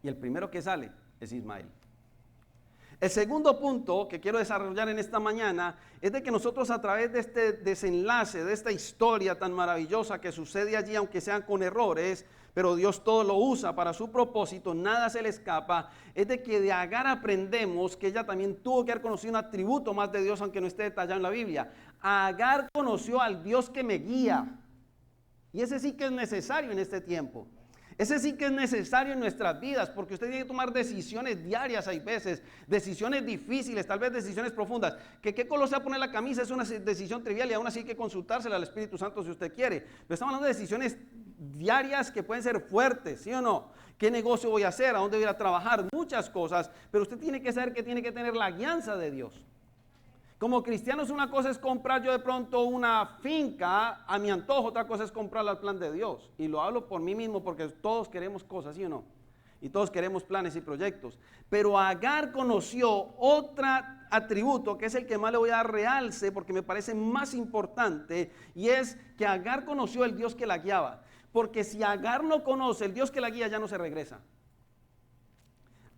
Y el primero que sale es Ismael. El segundo punto que quiero desarrollar en esta mañana es de que nosotros, a través de este desenlace, de esta historia tan maravillosa que sucede allí, aunque sean con errores, pero Dios todo lo usa para su propósito, nada se le escapa, es de que de Agar aprendemos que ella también tuvo que haber conocido un atributo más de Dios, aunque no esté detallado en la Biblia. Agar conoció al Dios que me guía, y ese sí que es necesario en este tiempo. Ese sí que es necesario en nuestras vidas, porque usted tiene que tomar decisiones diarias, hay veces, decisiones difíciles, tal vez decisiones profundas. Que qué color se va a poner la camisa es una decisión trivial, y aún así hay que consultársela al Espíritu Santo si usted quiere. Pero estamos hablando de decisiones diarias que pueden ser fuertes, ¿sí o no? ¿Qué negocio voy a hacer? ¿A dónde voy a trabajar? Muchas cosas, pero usted tiene que saber que tiene que tener la guianza de Dios. Como cristianos, una cosa es comprar yo de pronto una finca a mi antojo, otra cosa es comprarla al plan de Dios. Y lo hablo por mí mismo, porque todos queremos cosas, ¿sí o no? Y todos queremos planes y proyectos. Pero Agar conoció otro atributo que es el que más le voy a dar realce, porque me parece más importante, y es que Agar conoció el Dios que la guiaba. Porque si Agar no conoce el Dios que la guía, ya no se regresa.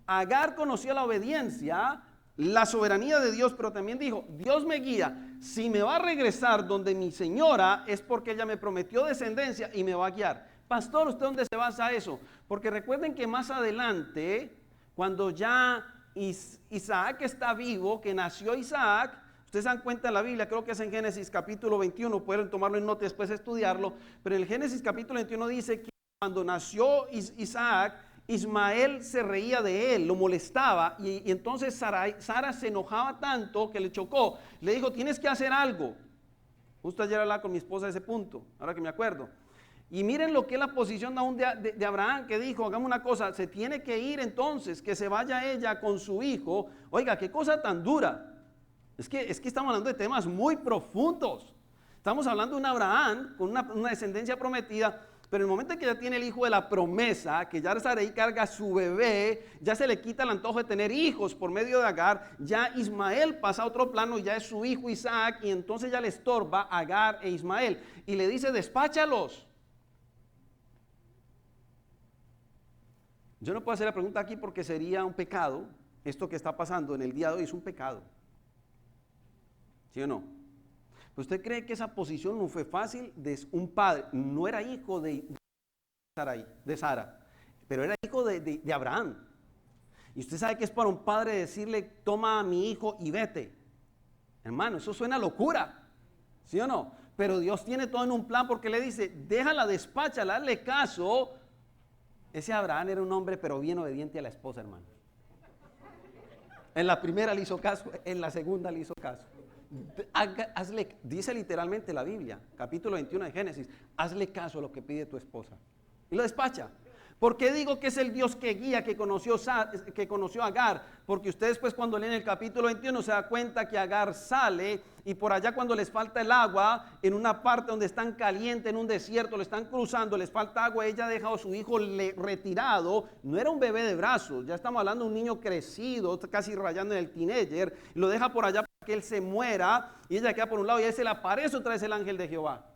Agar conoció la obediencia, la soberanía de Dios, pero también dijo: Dios me guía. Si me va a regresar donde mi señora, es porque ella me prometió descendencia y me va a guiar. Pastor, ¿usted dónde se basa eso? Porque recuerden que más adelante, cuando ya Isaac está vivo, que nació Isaac, ustedes se dan cuenta en la Biblia, creo que es en Génesis capítulo 21, pueden tomarlo en nota y después estudiarlo, pero en el Génesis capítulo 21 dice que cuando nació Isaac, Ismael se reía de él, lo molestaba, y entonces Sara se enojaba tanto que le chocó. Le dijo: tienes que hacer algo. Justo ayer hablaba con mi esposa de ese punto, ahora que me acuerdo. Y miren lo que es la posición aún de Abraham, que dijo: hagamos una cosa, se tiene que ir entonces, que se vaya ella con su hijo. Oiga, qué cosa tan dura. Es que estamos hablando de temas muy profundos. Estamos hablando de un Abraham con una descendencia prometida. Pero en el momento en que ya tiene el hijo de la promesa, que ya Sarai carga su bebé, ya se le quita el antojo de tener hijos por medio de Agar, ya Ismael pasa a otro plano, ya es su hijo Isaac, y entonces ya le estorba Agar e Ismael, y le dice: despáchalos. Yo no puedo hacer la pregunta aquí porque sería un pecado. Esto que está pasando en el día de hoy es un pecado, ¿sí o no? ¿Usted cree que esa posición no fue fácil de un padre? No era hijo de Sara, pero era hijo de Abraham. Y usted sabe que es para un padre decirle, toma a mi hijo y vete. Hermano, eso suena a locura, ¿sí o no? Pero Dios tiene todo en un plan porque le dice, déjala, despáchala, hazle caso. Ese Abraham era un hombre pero bien obediente a la esposa, hermano. En la primera le hizo caso, en la segunda le hizo caso. Dice literalmente la Biblia, capítulo 21 de Génesis, hazle caso a lo que pide tu esposa. Y lo despacha. ¿Por qué digo que es el Dios que guía, que conoció a Agar? Porque ustedes pues cuando leen el capítulo 21 se da cuenta que Agar sale y por allá cuando les falta el agua, en una parte donde están calientes, en un desierto, lo están cruzando, les falta agua, ella deja a su hijo retirado, no era un bebé de brazos, ya estamos hablando de un niño crecido, casi rayando en el teenager, lo deja por allá para que él se muera y ella queda por un lado y a él se le aparece otra vez el ángel de Jehová.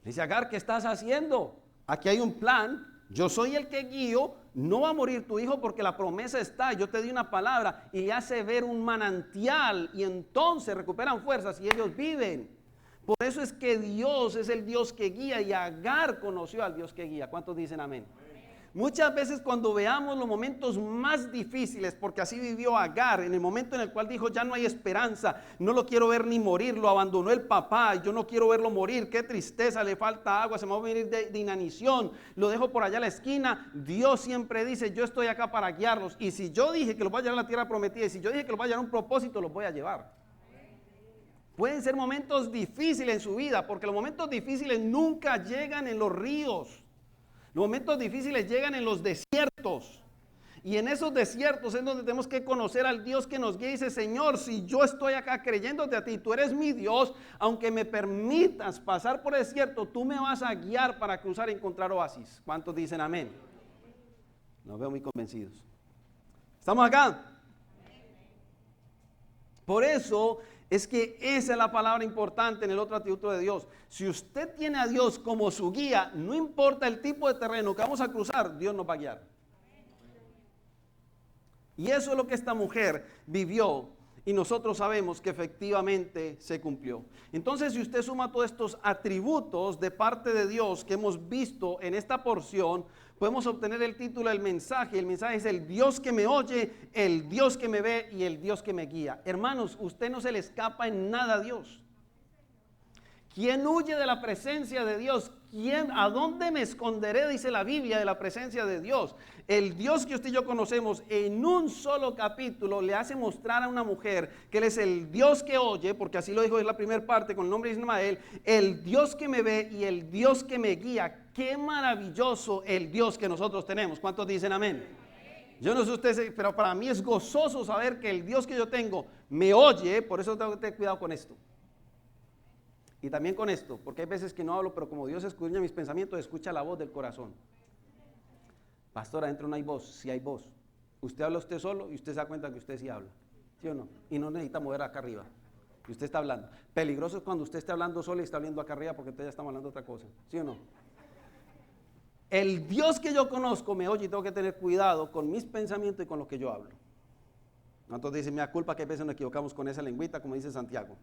Dice Agar, ¿qué estás haciendo? Aquí hay un plan. Yo soy el que guío, no va a morir tu hijo porque la promesa está, yo te di una palabra y le hace ver un manantial y entonces recuperan fuerzas y ellos viven. Por eso es que Dios es el Dios que guía y Agar conoció al Dios que guía. ¿Cuántos dicen amén? Muchas veces cuando veamos los momentos más difíciles, porque así vivió Agar, en el momento en el cual dijo ya no hay esperanza, no lo quiero ver ni morir, lo abandonó el papá, yo no quiero verlo morir, qué tristeza, le falta agua, se me va a venir de inanición, lo dejo por allá a la esquina. Dios siempre dice yo estoy acá para guiarlos y si yo dije que los voy a llevar a la tierra prometida y si yo dije que los voy a llevar a un propósito, los voy a llevar. Pueden ser momentos difíciles en su vida, porque los momentos difíciles nunca llegan en los ríos. Los momentos difíciles llegan en los desiertos. Y en esos desiertos es donde tenemos que conocer al Dios que nos guía y dice, Señor, si yo estoy acá creyéndote a ti, tú eres mi Dios, aunque me permitas pasar por el desierto, tú me vas a guiar para cruzar y encontrar oasis. ¿Cuántos dicen amén? Los veo muy convencidos. ¿Estamos acá? Por eso es que esa es la palabra importante en el otro atributo de Dios. Si usted tiene a Dios como su guía, no importa el tipo de terreno que vamos a cruzar, Dios nos va a guiar. Y eso es lo que esta mujer vivió y nosotros sabemos que efectivamente se cumplió. Entonces, si usted suma todos estos atributos de parte de Dios que hemos visto en esta porción, podemos obtener el título del mensaje. El mensaje es el Dios que me oye, el Dios que me ve y el Dios que me guía. Hermanos, usted no se le escapa en nada a Dios. ¿Quién huye de la presencia de Dios? ¿A dónde me esconderé? Dice la Biblia, de la presencia de Dios. El Dios que usted y yo conocemos en un solo capítulo le hace mostrar a una mujer que Él es el Dios que oye, porque así lo dijo en la primera parte con el nombre de Ismael, el Dios que me ve y el Dios que me guía. Qué maravilloso el Dios que nosotros tenemos. ¿Cuántos dicen amén? Yo no sé ustedes, pero para mí es gozoso saber que el Dios que yo tengo me oye, por eso tengo que tener cuidado con esto. Y también con esto, porque hay veces que no hablo, pero como Dios escudriña mis pensamientos, escucha la voz del corazón. Pastor, adentro no hay voz, sí hay voz. Usted habla usted solo y usted se da cuenta que usted sí habla, ¿sí o no? Y no necesita mover acá arriba, y usted está hablando. Peligroso es cuando usted está hablando solo y está hablando acá arriba porque usted ya está hablando otra cosa, ¿sí o no? El Dios que yo conozco me oye y tengo que tener cuidado con mis pensamientos y con lo que yo hablo. Entonces dicen, me da culpa que a veces nos equivocamos con esa lengüita, como dice Santiago.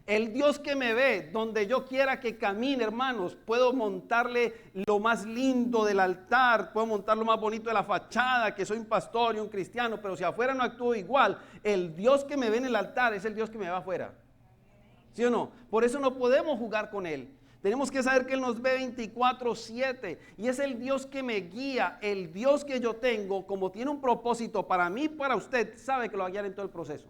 El Dios que me ve, donde yo quiera que camine, hermanos, puedo montarle lo más lindo del altar, puedo montar lo más bonito de la fachada, que soy un pastor y un cristiano, pero si afuera no actúo igual, el Dios que me ve en el altar es el Dios que me ve afuera. ¿Sí o no? Por eso no podemos jugar con Él. Tenemos que saber que Él nos ve 24/7 y es el Dios que me guía, el Dios que yo tengo, como tiene un propósito para mí, para usted, sabe que lo va a guiar en todo el proceso.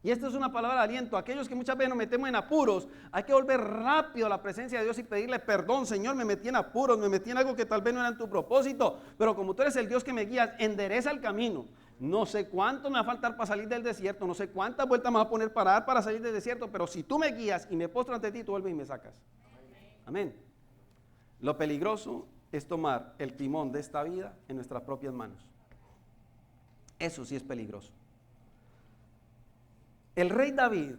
Y esta es una palabra de aliento. Aquellos que muchas veces nos metemos en apuros, hay que volver rápido a la presencia de Dios y pedirle perdón. Señor, me metí en apuros, me metí en algo que tal vez no era en tu propósito, pero como tú eres el Dios que me guías, endereza el camino. No sé cuánto me va a faltar para salir del desierto, no sé cuántas vueltas me va a poner para dar para salir del desierto, pero si tú me guías y me postro ante ti, tú vuelves y me sacas. Amén. Lo peligroso es tomar el timón de esta vida en nuestras propias manos. Eso sí es peligroso. El rey David,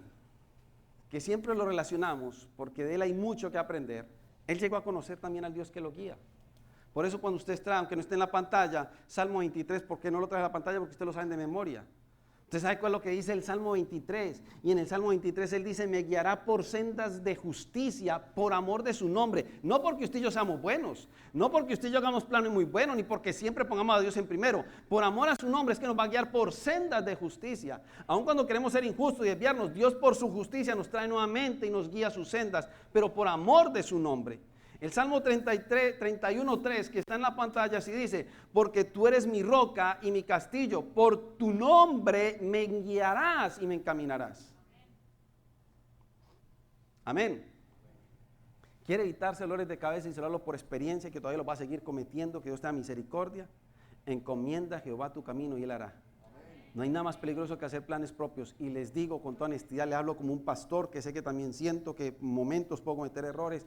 que siempre lo relacionamos, porque de él hay mucho que aprender, él llegó a conocer también al Dios que lo guía. Por eso cuando usted trae, aunque no esté en la pantalla, Salmo 23, ¿por qué no lo trae a la pantalla? Porque ustedes lo saben de memoria. Usted sabe cuál es lo que dice el Salmo 23. Y en el Salmo 23 él dice, me guiará por sendas de justicia por amor de su nombre. No porque usted y yo seamos buenos, no porque usted y yo hagamos planes muy buenos, ni porque siempre pongamos a Dios en primero. Por amor a su nombre es que nos va a guiar por sendas de justicia. Aun cuando queremos ser injustos y desviarnos, Dios por su justicia nos trae nuevamente y nos guía a sus sendas, pero por amor de su nombre. El Salmo 31:3 que está en la pantalla así dice, porque tú eres mi roca y mi castillo, por tu nombre me guiarás y me encaminarás. Amén. ¿Quiere evitarse dolores de cabeza y cerrarlo por experiencia que todavía lo va a seguir cometiendo, que Dios te da misericordia? Encomienda a Jehová tu camino y Él hará. No hay nada más peligroso que hacer planes propios. Y les digo con toda honestidad, le hablo como un pastor que sé que también siento que en momentos puedo cometer errores,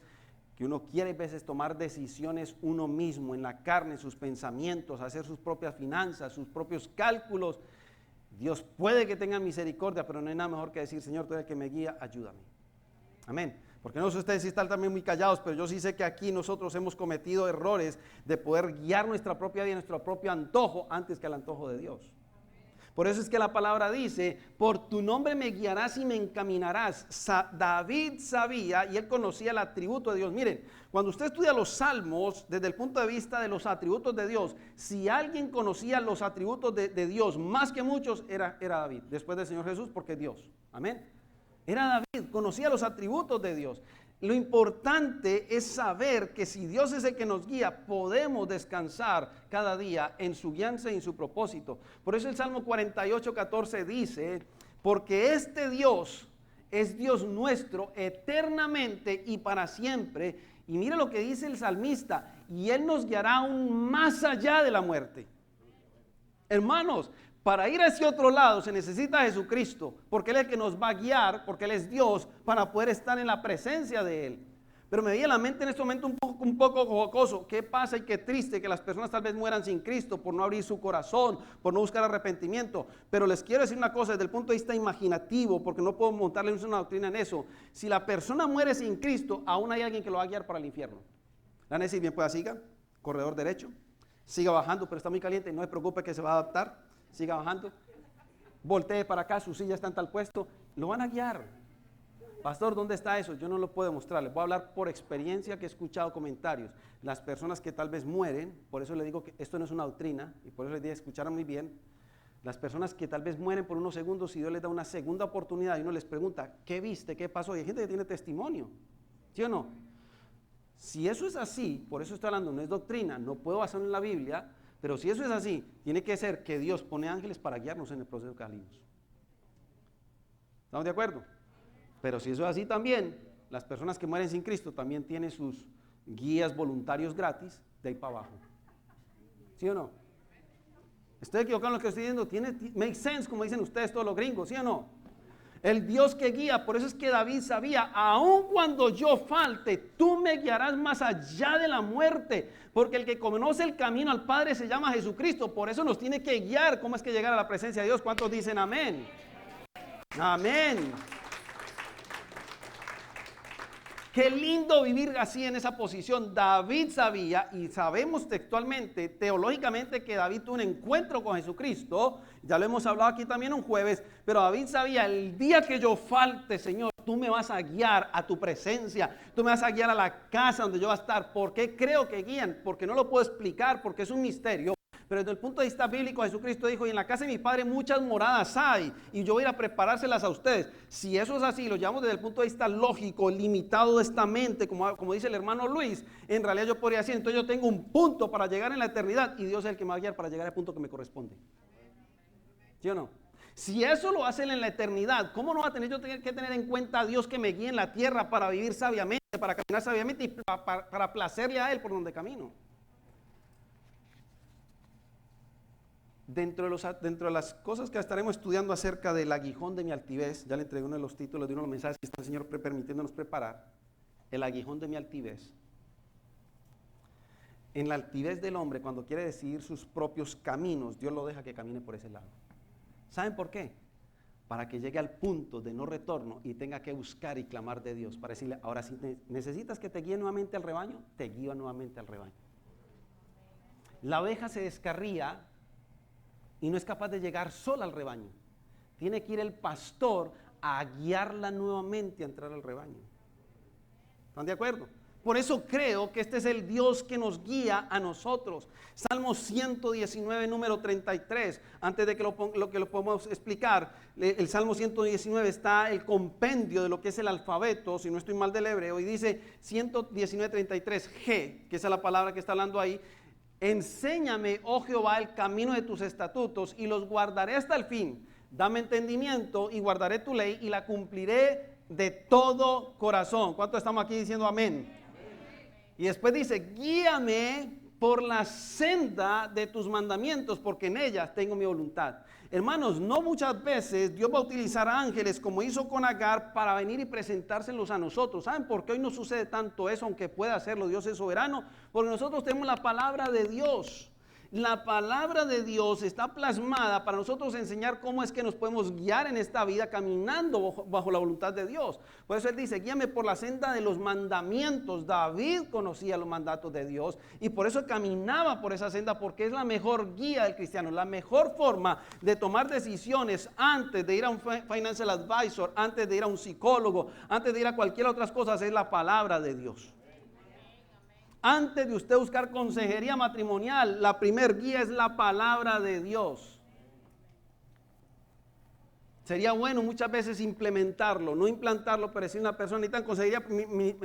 que uno quiere a veces tomar decisiones uno mismo, en la carne, sus pensamientos, hacer sus propias finanzas, sus propios cálculos. Dios puede que tenga misericordia, pero no hay nada mejor que decir, Señor, tú eres el que me guía, ayúdame. Amén. Porque no sé ustedes si están también muy callados, pero yo sí sé que aquí nosotros hemos cometido errores de poder guiar nuestra propia vida, nuestro propio antojo, antes que el antojo de Dios. Por eso es que la palabra dice, por tu nombre me guiarás y me encaminarás. David sabía y él conocía el atributo de Dios. Miren, cuando usted estudia los salmos desde el punto de vista de los atributos de Dios, si alguien conocía los atributos de Dios más que muchos, era David, después del Señor Jesús, porque es Dios. Amén. Era David, conocía los atributos de Dios. Lo importante es saber que si Dios es el que nos guía, podemos descansar cada día en su guianza y en su propósito. Por eso el Salmo 48:14 dice, porque este Dios es Dios nuestro eternamente y para siempre. Y mire lo que dice el salmista, y Él nos guiará aún más allá de la muerte. Hermanos, para ir hacia otro lado se necesita a Jesucristo, porque Él es el que nos va a guiar, porque Él es Dios, para poder estar en la presencia de Él. Pero me viene a la mente en este momento un poco jocoso. ¿Qué pasa y qué triste que las personas tal vez mueran sin Cristo por no abrir su corazón, por no buscar arrepentimiento? Pero les quiero decir una cosa desde el punto de vista imaginativo, porque no puedo montarles una doctrina en eso. Si la persona muere sin Cristo, aún hay alguien que lo va a guiar para el infierno. ¿La van a decir bien? Pues siga, corredor derecho, siga bajando, pero está muy caliente, no se preocupe que se va a adaptar. Siga bajando, voltee para acá, su silla está en tal puesto, lo van a guiar. Pastor, ¿dónde está eso? Yo no lo puedo mostrar, les voy a hablar por experiencia que he escuchado comentarios. Las personas que tal vez mueren, por eso le digo que esto no es una doctrina, y por eso les dije, escucharan muy bien, las personas que tal vez mueren por unos segundos y Dios les da una segunda oportunidad y uno les pregunta, ¿qué viste? ¿Qué pasó? Y hay gente que tiene testimonio, ¿sí o no? Si eso es así, por eso estoy hablando, no es doctrina, no puedo basarlo en la Biblia. Pero si eso es así, tiene que ser que Dios pone ángeles para guiarnos en el proceso que salimos. ¿Estamos de acuerdo? Pero si eso es así también, las personas que mueren sin Cristo también tienen sus guías voluntarios gratis de ahí para abajo. ¿Sí o no? Estoy equivocado en lo que estoy diciendo, make sense como dicen ustedes todos los gringos, ¿sí o no? El Dios que guía, por eso es que David sabía, aun cuando yo falte, tú me guiarás más allá de la muerte, porque el que conoce el camino al Padre se llama Jesucristo, por eso nos tiene que guiar. ¿Cómo es que llegar a la presencia de Dios? ¿Cuántos dicen amén? Amén. Qué lindo vivir así en esa posición. David sabía, y sabemos textualmente, teológicamente, que David tuvo un encuentro con Jesucristo. Ya lo hemos hablado aquí también un jueves, pero David sabía, el día que yo falte, Señor, tú me vas a guiar a tu presencia, tú me vas a guiar a la casa donde yo voy a estar. ¿Por qué creo que guían? Porque no lo puedo explicar, porque es un misterio. Pero desde el punto de vista bíblico, Jesucristo dijo, y en la casa de mi Padre muchas moradas hay, y yo voy a ir a preparárselas a ustedes. Si eso es así, lo llevamos desde el punto de vista lógico, limitado de esta mente, como dice el hermano Luis, en realidad yo podría decir, entonces yo tengo un punto para llegar en la eternidad, y Dios es el que me va a guiar para llegar al punto que me corresponde. ¿Sí o no? Si eso lo hacen en la eternidad, ¿cómo no va a tener yo que tener en cuenta a Dios que me guíe en la tierra para vivir sabiamente, para caminar sabiamente y para placerle a Él por donde camino? Dentro de las cosas que estaremos estudiando acerca del aguijón de mi altivez, ya le entregué uno de los títulos de uno de los mensajes que está el Señor permitiéndonos preparar, el aguijón de mi altivez. En la altivez del hombre, cuando quiere decidir sus propios caminos, Dios lo deja que camine por ese lado. ¿Saben por qué? Para que llegue al punto de no retorno y tenga que buscar y clamar de Dios, para decirle, ahora si necesitas que te guíe nuevamente al rebaño, te guío nuevamente al rebaño. La oveja se descarría y no es capaz de llegar sola al rebaño. Tiene que ir el pastor a guiarla nuevamente a entrar al rebaño. ¿Están de acuerdo? Por eso creo que este es el Dios que nos guía a nosotros. Salmo 119, número 33. Antes de que lo podamos explicar, el Salmo 119 está el compendio de lo que es el alfabeto, si no estoy mal del hebreo, y dice 119, 33, G, que esa es la palabra que está hablando ahí. Enséñame, oh Jehová, el camino de tus estatutos y los guardaré hasta el fin. Dame entendimiento y guardaré tu ley y la cumpliré de todo corazón. ¿Cuántos estamos aquí diciendo amén? Y después dice, guíame por la senda de tus mandamientos, porque en ellas tengo mi voluntad. Hermanos, no muchas veces Dios va a utilizar ángeles como hizo con Agar para venir y presentárselos a nosotros. ¿Saben por qué hoy no sucede tanto eso, aunque pueda hacerlo? Dios es soberano, porque nosotros tenemos la palabra de Dios. La palabra de Dios está plasmada para nosotros enseñar cómo es que nos podemos guiar en esta vida caminando bajo la voluntad de Dios. Por eso él dice, guíame por la senda de los mandamientos. David conocía los mandatos de Dios y por eso caminaba por esa senda, porque es la mejor guía del cristiano, la mejor forma de tomar decisiones antes de ir a un financial advisor, antes de ir a un psicólogo, antes de ir a cualquier otras cosas, es la palabra de Dios. Antes de usted buscar consejería matrimonial, la primer guía es la palabra de Dios. Sería bueno muchas veces implementarlo, no implantarlo, pero si una persona necesita consejería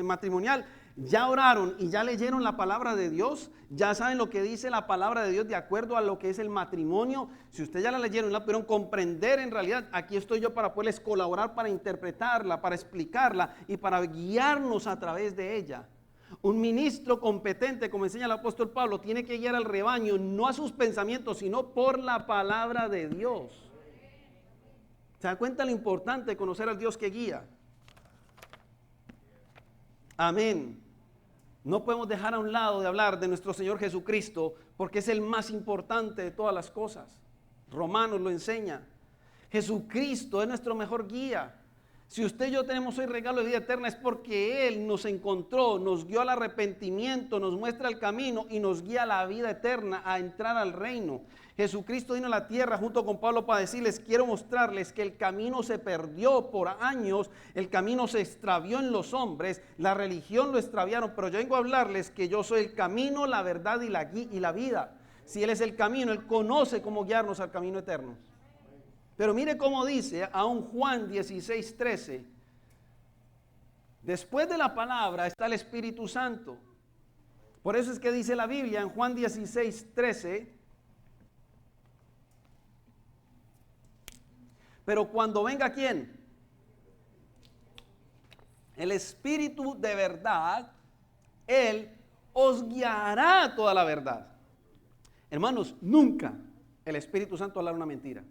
matrimonial, ya oraron y ya leyeron la palabra de Dios, ya saben lo que dice la palabra de Dios de acuerdo a lo que es el matrimonio. Si ustedes ya la leyeron y la pudieron comprender, en realidad aquí estoy yo para poderles colaborar, para interpretarla, para explicarla y para guiarnos a través de ella. Un ministro competente, como enseña el apóstol Pablo, tiene que guiar al rebaño, no a sus pensamientos, sino por la palabra de Dios. ¿Se da cuenta lo importante de conocer al Dios que guía? Amén. No podemos dejar a un lado de hablar de nuestro Señor Jesucristo, porque es el más importante de todas las cosas. Romanos lo enseña. Jesucristo es nuestro mejor guía. Si usted y yo tenemos hoy regalo de vida eterna, es porque Él nos encontró, nos guió al arrepentimiento, nos muestra el camino y nos guía a la vida eterna, a entrar al reino. Jesucristo vino a la tierra junto con Pablo para decirles, quiero mostrarles que el camino se perdió por años, el camino se extravió en los hombres, la religión lo extraviaron, pero yo vengo a hablarles que yo soy el camino, la verdad y la vida. Si Él es el camino, Él conoce cómo guiarnos al camino eterno. Pero mire cómo dice aún Juan 16:13. Después de la palabra está el Espíritu Santo. Por eso es que dice la Biblia en Juan 16:13. Pero cuando venga ¿quién? El Espíritu de verdad, Él os guiará a toda la verdad. Hermanos, nunca el Espíritu Santo hablará una mentira.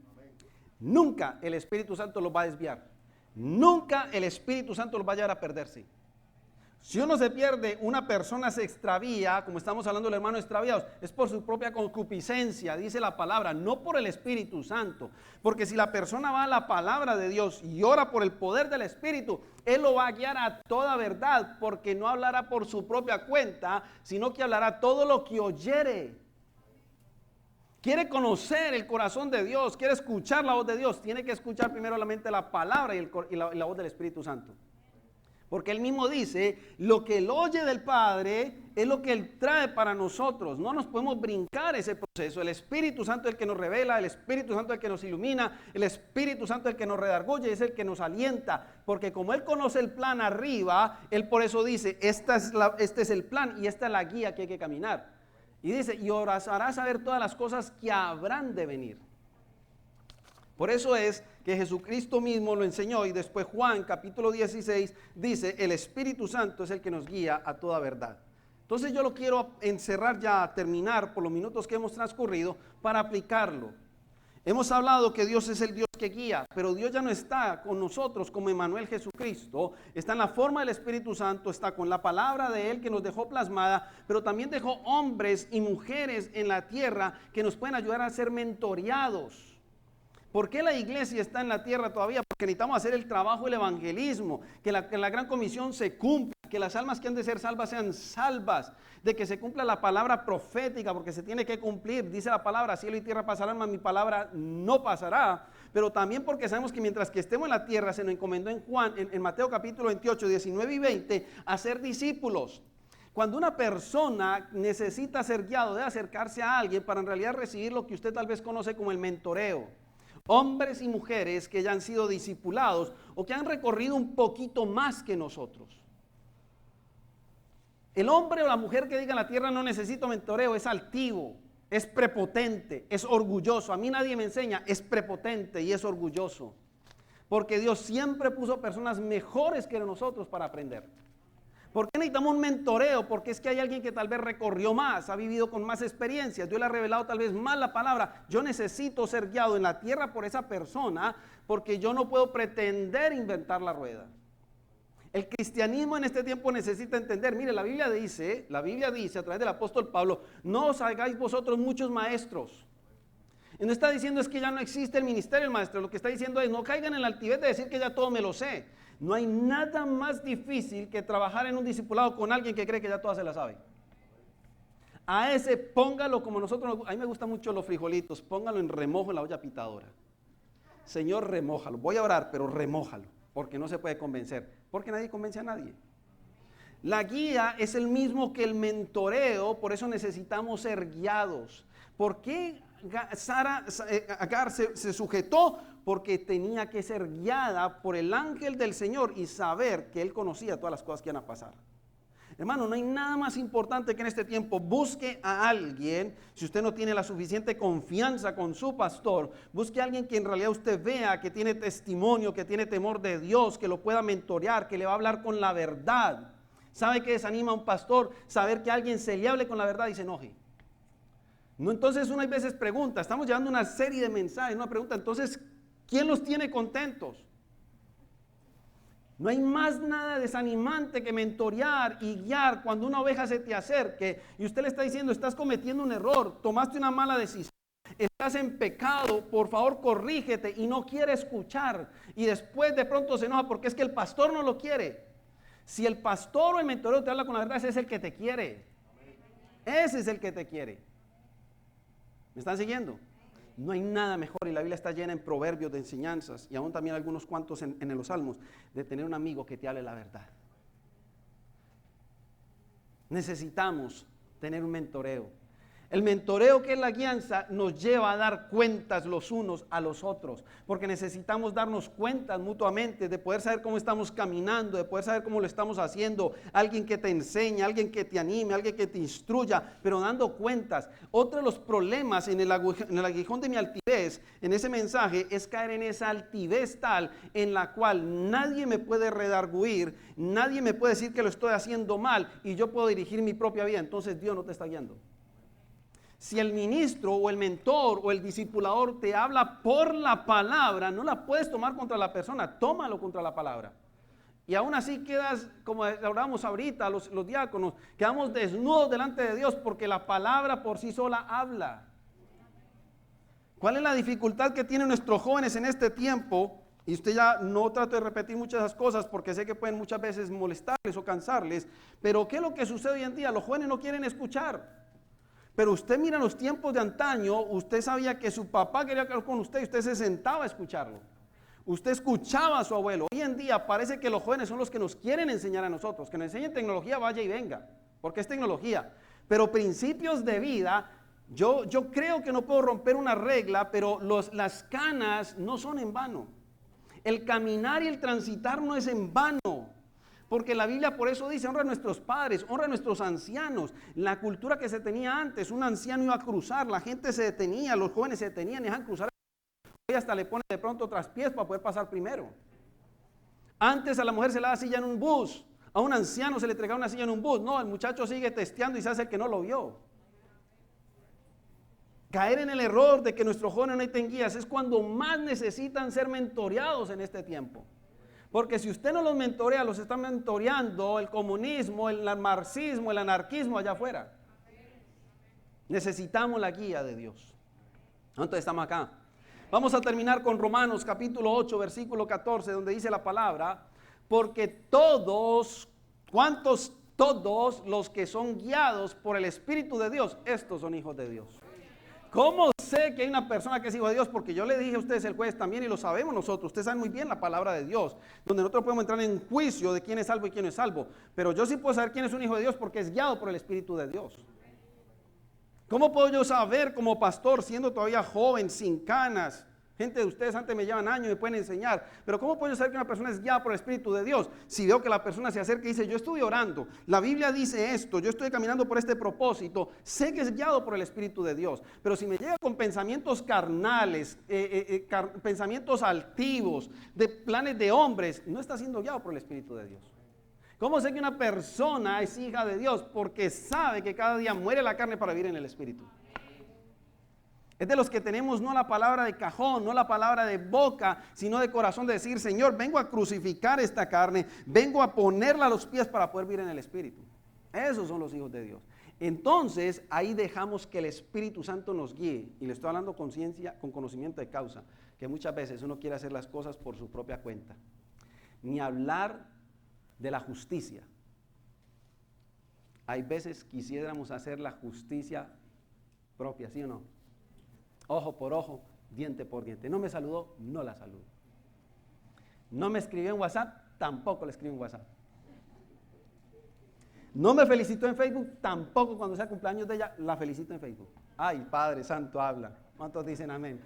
Nunca el Espíritu Santo los va a desviar. Nunca el Espíritu Santo los va a llevar a perderse. Si uno se pierde, una persona se extravía, como estamos hablando del hermano extraviados, es por su propia concupiscencia, dice la palabra, no por el Espíritu Santo. Porque si la persona va a la palabra de Dios y ora por el poder del Espíritu, Él lo va a guiar a toda verdad, porque no hablará por su propia cuenta, sino que hablará todo lo que oyere. Quiere conocer el corazón de Dios, quiere escuchar la voz de Dios, tiene que escuchar primero la palabra y la voz del Espíritu Santo. Porque Él mismo dice, lo que Él oye del Padre es lo que Él trae para nosotros. No nos podemos brincar ese proceso. El Espíritu Santo es el que nos revela, el Espíritu Santo es el que nos ilumina, el Espíritu Santo es el que nos redarguye, es el que nos alienta. Porque como Él conoce el plan arriba, Él por eso dice, este es el plan y esta es la guía que hay que caminar. Y dice, y os hará saber todas las cosas que habrán de venir. Por eso es que Jesucristo mismo lo enseñó y después Juan capítulo 16 dice, el Espíritu Santo es el que nos guía a toda verdad. Entonces yo lo quiero encerrar ya, terminar por los minutos que hemos transcurrido para aplicarlo. Hemos hablado que Dios es el Dios que guía, pero Dios ya no está con nosotros como Emmanuel Jesucristo, está en la forma del Espíritu Santo, está con la palabra de Él que nos dejó plasmada, pero también dejó hombres y mujeres en la tierra que nos pueden ayudar a ser mentoreados. ¿Por qué la iglesia está en la tierra todavía? Porque necesitamos hacer el trabajo del evangelismo, que la gran comisión se cumpla, que las almas que han de ser salvas sean salvas, de que se cumpla la palabra profética, porque se tiene que cumplir. Dice la palabra, cielo y tierra pasarán, mas mi palabra no pasará. Pero también porque sabemos que mientras que estemos en la tierra, se nos encomendó en Mateo capítulo 28, 19 y 20, a ser discípulos. Cuando una persona necesita ser guiado, debe acercarse a alguien para en realidad recibir lo que usted tal vez conoce como el mentoreo. Hombres y mujeres que ya han sido discipulados o que han recorrido un poquito más que nosotros. El hombre o la mujer que diga en la tierra no necesito mentoreo es altivo, es prepotente, es orgulloso. A mí nadie me enseña, es prepotente y es orgulloso. Porque Dios siempre puso personas mejores que nosotros para aprender. ¿Por qué necesitamos un mentoreo? Porque es que hay alguien que tal vez recorrió más, ha vivido con más experiencias, Dios le ha revelado tal vez más la palabra. Yo necesito ser guiado en la tierra por esa persona, porque yo no puedo pretender inventar la rueda. El cristianismo en este tiempo necesita entender, mire, la Biblia dice a través del apóstol Pablo, no os hagáis vosotros muchos maestros. Y no está diciendo es que ya no existe el ministerio del maestro, lo que está diciendo es no caigan en la altivez de decir que ya todo me lo sé. No hay nada más difícil que trabajar en un discipulado con alguien que cree que ya toda se la sabe. A ese póngalo como nosotros, a mí me gustan mucho los frijolitos, póngalo en remojo en la olla pitadora. Señor, remójalo. Voy a orar, pero remójalo, porque no se puede convencer, porque nadie convence a nadie. La guía es el mismo que el mentoreo, por eso necesitamos ser guiados. ¿Por qué Agar se sujetó? Porque tenía que ser guiada por el ángel del Señor y saber que él conocía todas las cosas que iban a pasar. Hermano, no hay nada más importante que en este tiempo busque a alguien. Si usted no tiene la suficiente confianza con su pastor, busque a alguien que en realidad usted vea que tiene testimonio, que tiene temor de Dios, que lo pueda mentorear, que le va a hablar con la verdad. ¿Sabe qué desanima a un pastor? Saber que alguien se le hable con la verdad y se enoje. No, entonces uno a veces pregunta, estamos llevando una serie de mensajes, una pregunta, entonces, ¿quién los tiene contentos? No hay más nada desanimante que mentorear y guiar cuando una oveja se te acerque y usted le está diciendo, estás cometiendo un error, tomaste una mala decisión, estás en pecado, por favor corrígete, y no quiere escuchar y después de pronto se enoja porque es que el pastor no lo quiere. Si el pastor o el mentoreo te habla con la verdad, ese es el que te quiere. Ese es el que te quiere. ¿Me están siguiendo? No hay nada mejor, y la Biblia está llena en proverbios de enseñanzas, y aún también algunos cuantos en los salmos, de tener un amigo que te hable la verdad. Necesitamos tener un mentoreo. El mentoreo, que es la guianza, nos lleva a dar cuentas los unos a los otros, porque necesitamos darnos cuentas mutuamente, de poder saber cómo estamos caminando, de poder saber cómo lo estamos haciendo. Alguien que te enseñe, alguien que te anime, alguien que te instruya, pero dando cuentas. Otro de los problemas en el aguijón de mi altivez, en ese mensaje, es caer en esa altivez tal en la cual nadie me puede redarguir, nadie me puede decir que lo estoy haciendo mal y yo puedo dirigir mi propia vida. Entonces Dios no te está guiando. Si el ministro o el mentor o el discipulador te habla por la palabra, no la puedes tomar contra la persona, tómalo contra la palabra. Y aún así quedas, como hablamos ahorita, los diáconos, quedamos desnudos delante de Dios porque la palabra por sí sola habla. ¿Cuál es la dificultad que tienen nuestros jóvenes en este tiempo? Y usted ya no trato de repetir muchas de esas cosas porque sé que pueden muchas veces molestarles o cansarles, pero ¿qué es lo que sucede hoy en día? Los jóvenes no quieren escuchar. Pero usted mira los tiempos de antaño, usted sabía que su papá quería hablar con usted y usted se sentaba a escucharlo. Usted escuchaba a su abuelo. Hoy en día parece que los jóvenes son los que nos quieren enseñar a nosotros. Que nos enseñen tecnología, vaya y venga, porque es tecnología. Pero principios de vida, yo creo que no puedo romper una regla, pero las canas no son en vano. El caminar y el transitar no es en vano. Porque la Biblia por eso dice, honra a nuestros padres, honra a nuestros ancianos. La cultura que se tenía antes, un anciano iba a cruzar, la gente se detenía, los jóvenes se detenían y dejan cruzar. Hoy hasta le pone de pronto traspiés para poder pasar primero. Antes a la mujer se le daba silla en un bus, a un anciano se le entregaba una silla en un bus. No, el muchacho sigue testeando y se hace el que no lo vio. Caer en el error de que nuestros jóvenes no tienen guías es cuando más necesitan ser mentoreados en este tiempo. Porque si usted no los mentorea, los está mentoreando el comunismo, el marxismo, el anarquismo allá afuera. Necesitamos la guía de Dios. ¿Cuántos estamos acá? Vamos a terminar con Romanos capítulo 8, versículo 14, donde dice la palabra, porque todos, ¿cuántos? Todos los que son guiados por el Espíritu de Dios, estos son hijos de Dios. ¿Cómo sé que hay una persona que es hijo de Dios? Porque yo le dije a ustedes el jueves también y lo sabemos nosotros. Ustedes saben muy bien la palabra de Dios, donde nosotros podemos entrar en juicio de quién es salvo y quién no es salvo. Pero yo sí puedo saber quién es un hijo de Dios porque es guiado por el Espíritu de Dios. ¿Cómo puedo yo saber como pastor, siendo todavía joven, sin canas? Gente de ustedes antes me llevan años y me pueden enseñar. Pero ¿cómo puedo yo saber que una persona es guiada por el Espíritu de Dios? Si veo que la persona se acerca y dice, yo estuve orando, la Biblia dice esto, yo estoy caminando por este propósito, sé que es guiado por el Espíritu de Dios. Pero si me llega con pensamientos carnales, pensamientos altivos, de planes de hombres, no está siendo guiado por el Espíritu de Dios. ¿Cómo sé que una persona es hija de Dios? Porque sabe que cada día muere la carne para vivir en el Espíritu. Es de los que tenemos no la palabra de cajón, no la palabra de boca, sino de corazón, de decir, Señor, vengo a crucificar esta carne, vengo a ponerla a los pies para poder vivir en el Espíritu. Esos son los hijos de Dios. Entonces, ahí dejamos que el Espíritu Santo nos guíe. Y le estoy hablando con ciencia, con conocimiento de causa, que muchas veces uno quiere hacer las cosas por su propia cuenta. Ni hablar de la justicia. Hay veces quisiéramos hacer la justicia propia, ¿sí o no? Ojo por ojo, diente por diente. No me saludó, no la saludo. No me escribió en WhatsApp, tampoco le escribo en WhatsApp. No me felicitó en Facebook, tampoco cuando sea cumpleaños de ella, la felicito en Facebook. Ay, Padre Santo, habla. ¿Cuántos dicen amén?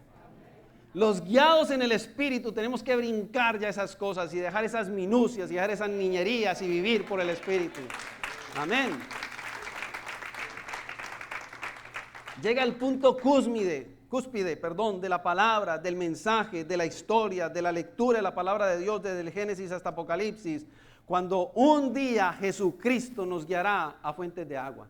Los guiados en el Espíritu tenemos que brincar ya esas cosas y dejar esas minucias y dejar esas niñerías y vivir por el Espíritu. Amén. Llega el punto cúspide, de la palabra, del mensaje, de la historia, de la lectura de la palabra de Dios desde el Génesis hasta Apocalipsis, cuando un día Jesucristo nos guiará a fuentes de agua.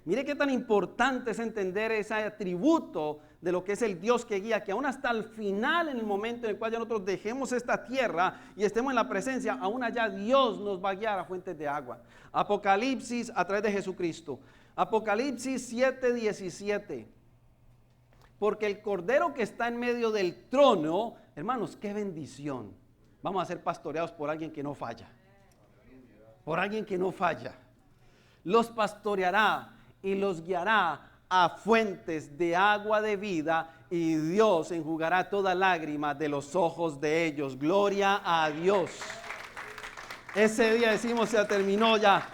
Mire qué tan importante es entender ese atributo de lo que es el Dios que guía, que aún hasta el final, en el momento en el cual ya nosotros dejemos esta tierra y estemos en la presencia, aún allá Dios nos va a guiar a fuentes de agua. Apocalipsis a través de Jesucristo. Apocalipsis 7:17. Porque el Cordero que está en medio del trono, hermanos, qué bendición. Vamos a ser pastoreados por alguien que no falla. Por alguien que no falla. Los pastoreará y los guiará a fuentes de agua de vida, y Dios enjugará toda lágrima de los ojos de ellos. Gloria a Dios. Ese día decimos, se terminó ya.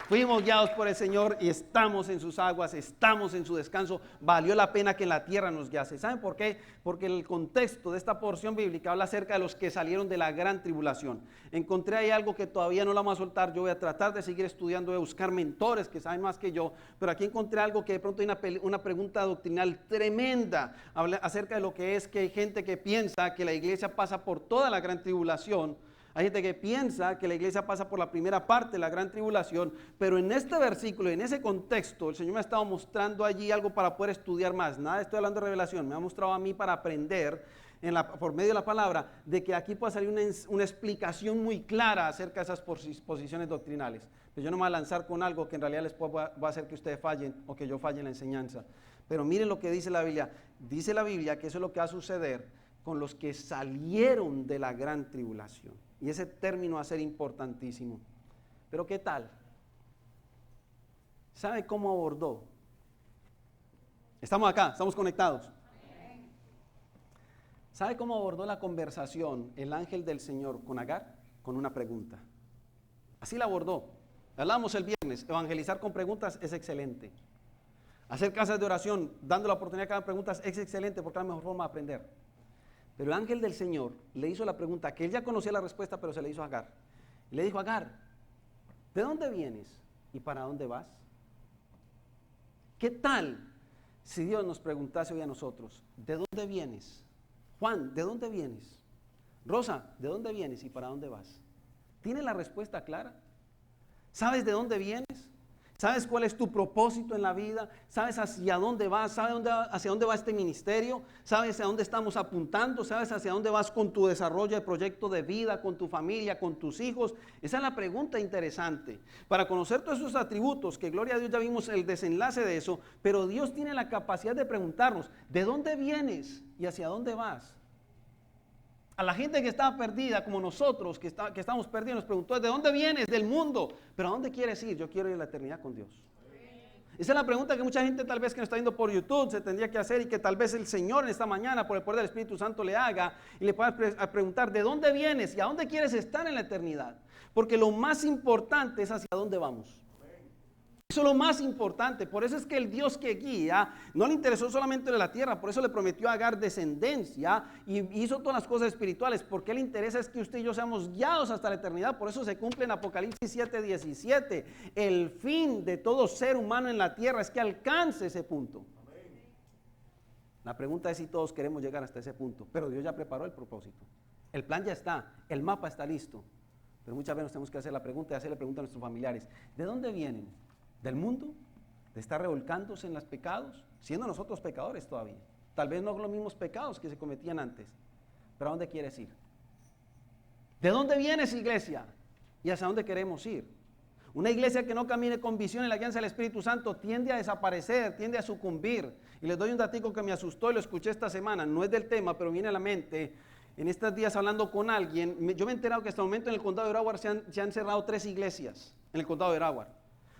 Fuimos guiados por el Señor y estamos en sus aguas, estamos en su descanso. Valió la pena que en la tierra nos guiase. ¿Saben por qué? Porque el contexto de esta porción bíblica habla acerca de los que salieron de la gran tribulación. Encontré ahí algo que todavía no la vamos a soltar. Yo voy a tratar de seguir estudiando, voy a buscar mentores que saben más que yo. Pero aquí encontré algo que de pronto hay una pregunta doctrinal tremenda. Habla acerca de lo que es que hay gente que piensa que la iglesia pasa por toda la gran tribulación. Hay gente que piensa que la iglesia pasa por la primera parte de la gran tribulación, pero en este versículo, en ese contexto, el Señor me ha estado mostrando allí algo para poder estudiar más. Nada, estoy hablando de revelación, me ha mostrado a mí para aprender por medio de la palabra, de que aquí puede salir una explicación muy clara acerca de esas posiciones doctrinales. Pero yo no me voy a lanzar con algo que en realidad les va a hacer que ustedes fallen o que yo falle en la enseñanza. Pero miren lo que dice la Biblia. Dice la Biblia que eso es lo que va a suceder con los que salieron de la gran tribulación. Y ese término va a ser importantísimo. Pero ¿qué tal? ¿Sabe cómo abordó? Estamos acá, estamos conectados. ¿Sabe cómo abordó la conversación el ángel del Señor con Agar? Con una pregunta. Así la abordó. Hablamos el viernes, evangelizar con preguntas es excelente. Hacer casas de oración, dando la oportunidad de hacer preguntas es excelente porque es la mejor forma de aprender. Pero el ángel del Señor le hizo la pregunta, que él ya conocía la respuesta, pero se le hizo a Agar. Le dijo a Agar, ¿de dónde vienes y para dónde vas? ¿Qué tal si Dios nos preguntase hoy a nosotros, ¿de dónde vienes? Juan, ¿de dónde vienes? Rosa, ¿de dónde vienes y para dónde vas? ¿Tienes la respuesta clara? ¿Sabes de dónde vienes? ¿Sabes cuál es tu propósito en la vida? ¿Sabes hacia dónde vas? ¿Sabes hacia dónde va este ministerio? ¿Sabes hacia dónde estamos apuntando? ¿Sabes hacia dónde vas con tu desarrollo de proyecto de vida, con tu familia, con tus hijos? Esa es la pregunta interesante. Para conocer todos esos atributos, que gloria a Dios ya vimos el desenlace de eso, pero Dios tiene la capacidad de preguntarnos, ¿de dónde vienes? y hacia dónde vas. A la gente que estaba perdida, como nosotros, que estamos perdidos, nos preguntó, ¿de dónde vienes? Del mundo. ¿Pero a dónde quieres ir? Yo quiero ir a la eternidad con Dios. Esa es la pregunta que mucha gente tal vez que nos está viendo por YouTube se tendría que hacer y que tal vez el Señor en esta mañana por el poder del Espíritu Santo le haga y le pueda preguntar ¿de dónde vienes y a dónde quieres estar en la eternidad? Porque lo más importante es hacia dónde vamos. Eso es lo más importante. Por eso es que el Dios que guía no le interesó solamente de la tierra, por eso le prometió a Agar descendencia y hizo todas las cosas espirituales, porque le interesa es que usted y yo seamos guiados hasta la eternidad. Por eso se cumple en Apocalipsis 7:17. El fin de todo ser humano en la tierra es que alcance ese punto. La pregunta es si todos queremos llegar hasta ese punto, pero Dios ya preparó el propósito. El plan ya está, el mapa está listo, pero muchas veces tenemos que hacer la pregunta y hacerle pregunta a nuestros familiares, ¿de dónde vienen? ¿Del mundo? ¿De estar revolcándose en los pecados? Siendo nosotros pecadores todavía. Tal vez no los mismos pecados que se cometían antes. ¿Pero a dónde quieres ir? ¿De dónde vienes, iglesia? ¿Y hacia dónde queremos ir? Una iglesia que no camine con visión en la guianza del Espíritu Santo tiende a desaparecer, tiende a sucumbir. Y les doy un datico que me asustó y lo escuché esta semana. No es del tema, pero viene a la mente. En estos días hablando con alguien, yo me he enterado que hasta el momento en el condado de Broward se han cerrado 3 iglesias en el condado de Broward.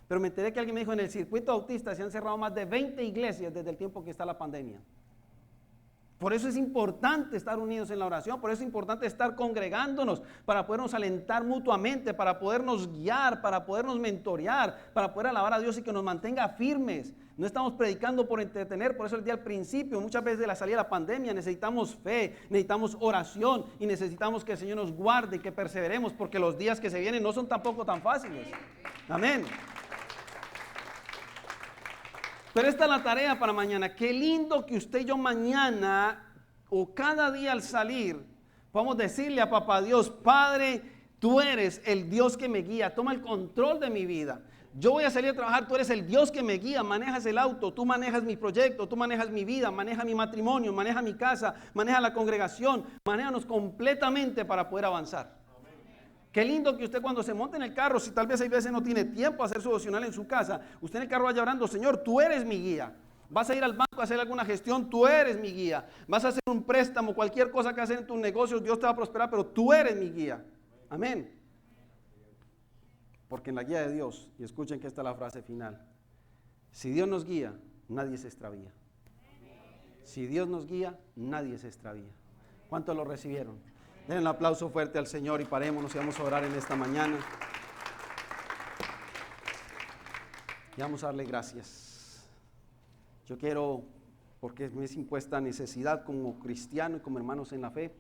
Pero me enteré que alguien me dijo, en el circuito autista se han cerrado más de 20 iglesias desde el tiempo que está la pandemia. Por eso es importante estar unidos en la oración, por eso es importante estar congregándonos, para podernos alentar mutuamente, para podernos guiar, para podernos mentorear, para poder alabar a Dios y que nos mantenga firmes. No estamos predicando por entretener, por eso el día al principio, muchas veces de la salida de la pandemia, necesitamos fe, necesitamos oración y necesitamos que el Señor nos guarde y que perseveremos, porque los días que se vienen no son tampoco tan fáciles. Amén. Pero esta es la tarea para mañana. Qué lindo que usted y yo mañana o cada día al salir podamos decirle a papá Dios, Padre, tú eres el Dios que me guía, toma el control de mi vida. Yo voy a salir a trabajar, tú eres el Dios que me guía, manejas el auto, tú manejas mi proyecto, tú manejas mi vida, maneja mi matrimonio, maneja mi casa, maneja la congregación, manéjanos completamente para poder avanzar. Qué lindo que usted cuando se monte en el carro, si tal vez hay veces no tiene tiempo a hacer su devocional en su casa, usted en el carro vaya orando, Señor, tú eres mi guía. Vas a ir al banco a hacer alguna gestión, tú eres mi guía. Vas a hacer un préstamo, cualquier cosa que hacer en tus negocios, Dios te va a prosperar, pero tú eres mi guía. Amén. Porque en la guía de Dios, y escuchen que esta es la frase final, si Dios nos guía, nadie se extravía. Si Dios nos guía, nadie se extravía. ¿Cuántos lo recibieron? Den un aplauso fuerte al Señor y parémonos y vamos a orar en esta mañana. Y vamos a darle gracias. Yo quiero, porque me es impuesta necesidad como cristiano y como hermanos en la fe,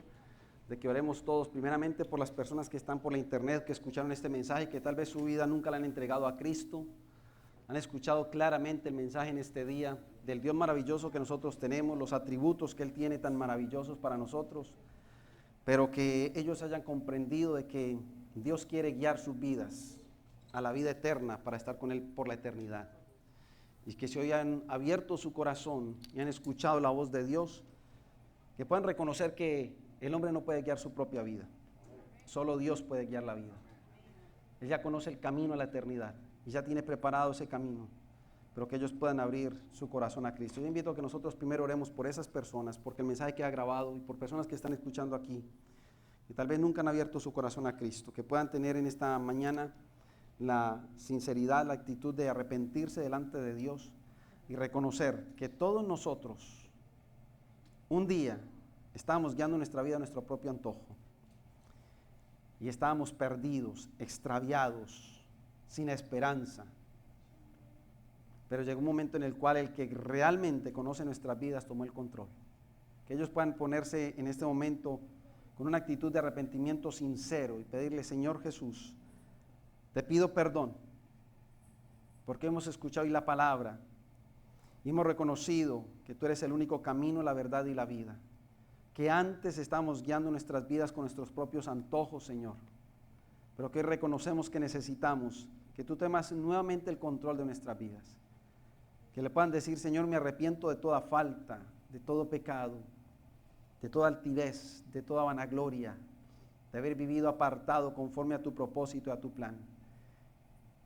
de que oremos todos primeramente por las personas que están por la internet, que escucharon este mensaje, que tal vez su vida nunca la han entregado a Cristo. Han escuchado claramente el mensaje en este día del Dios maravilloso que nosotros tenemos, los atributos que Él tiene tan maravillosos para nosotros. Pero que ellos hayan comprendido de que Dios quiere guiar sus vidas a la vida eterna para estar con Él por la eternidad. Y que si hoy han abierto su corazón y han escuchado la voz de Dios, que puedan reconocer que el hombre no puede guiar su propia vida. Solo Dios puede guiar la vida. Él ya conoce el camino a la eternidad y ya tiene preparado ese camino. Pero que ellos puedan abrir su corazón a Cristo. Yo invito a que nosotros primero oremos por esas personas, porque el mensaje queda grabado, y por personas que están escuchando aquí, que tal vez nunca han abierto su corazón a Cristo, que puedan tener en esta mañana la sinceridad, la actitud de arrepentirse delante de Dios y reconocer que todos nosotros un día estábamos guiando nuestra vida a nuestro propio antojo y estábamos perdidos, extraviados, sin esperanza. Pero llegó un momento en el cual el que realmente conoce nuestras vidas tomó el control. Que ellos puedan ponerse en este momento con una actitud de arrepentimiento sincero y pedirle, Señor Jesús, te pido perdón porque hemos escuchado hoy la palabra y hemos reconocido que tú eres el único camino, la verdad y la vida. Que antes estábamos guiando nuestras vidas con nuestros propios antojos, Señor, pero que hoy reconocemos que necesitamos que tú tomes nuevamente el control de nuestras vidas. Que le puedan decir, Señor, me arrepiento de toda falta, de todo pecado, de toda altivez, de toda vanagloria, de haber vivido apartado conforme a tu propósito y a tu plan.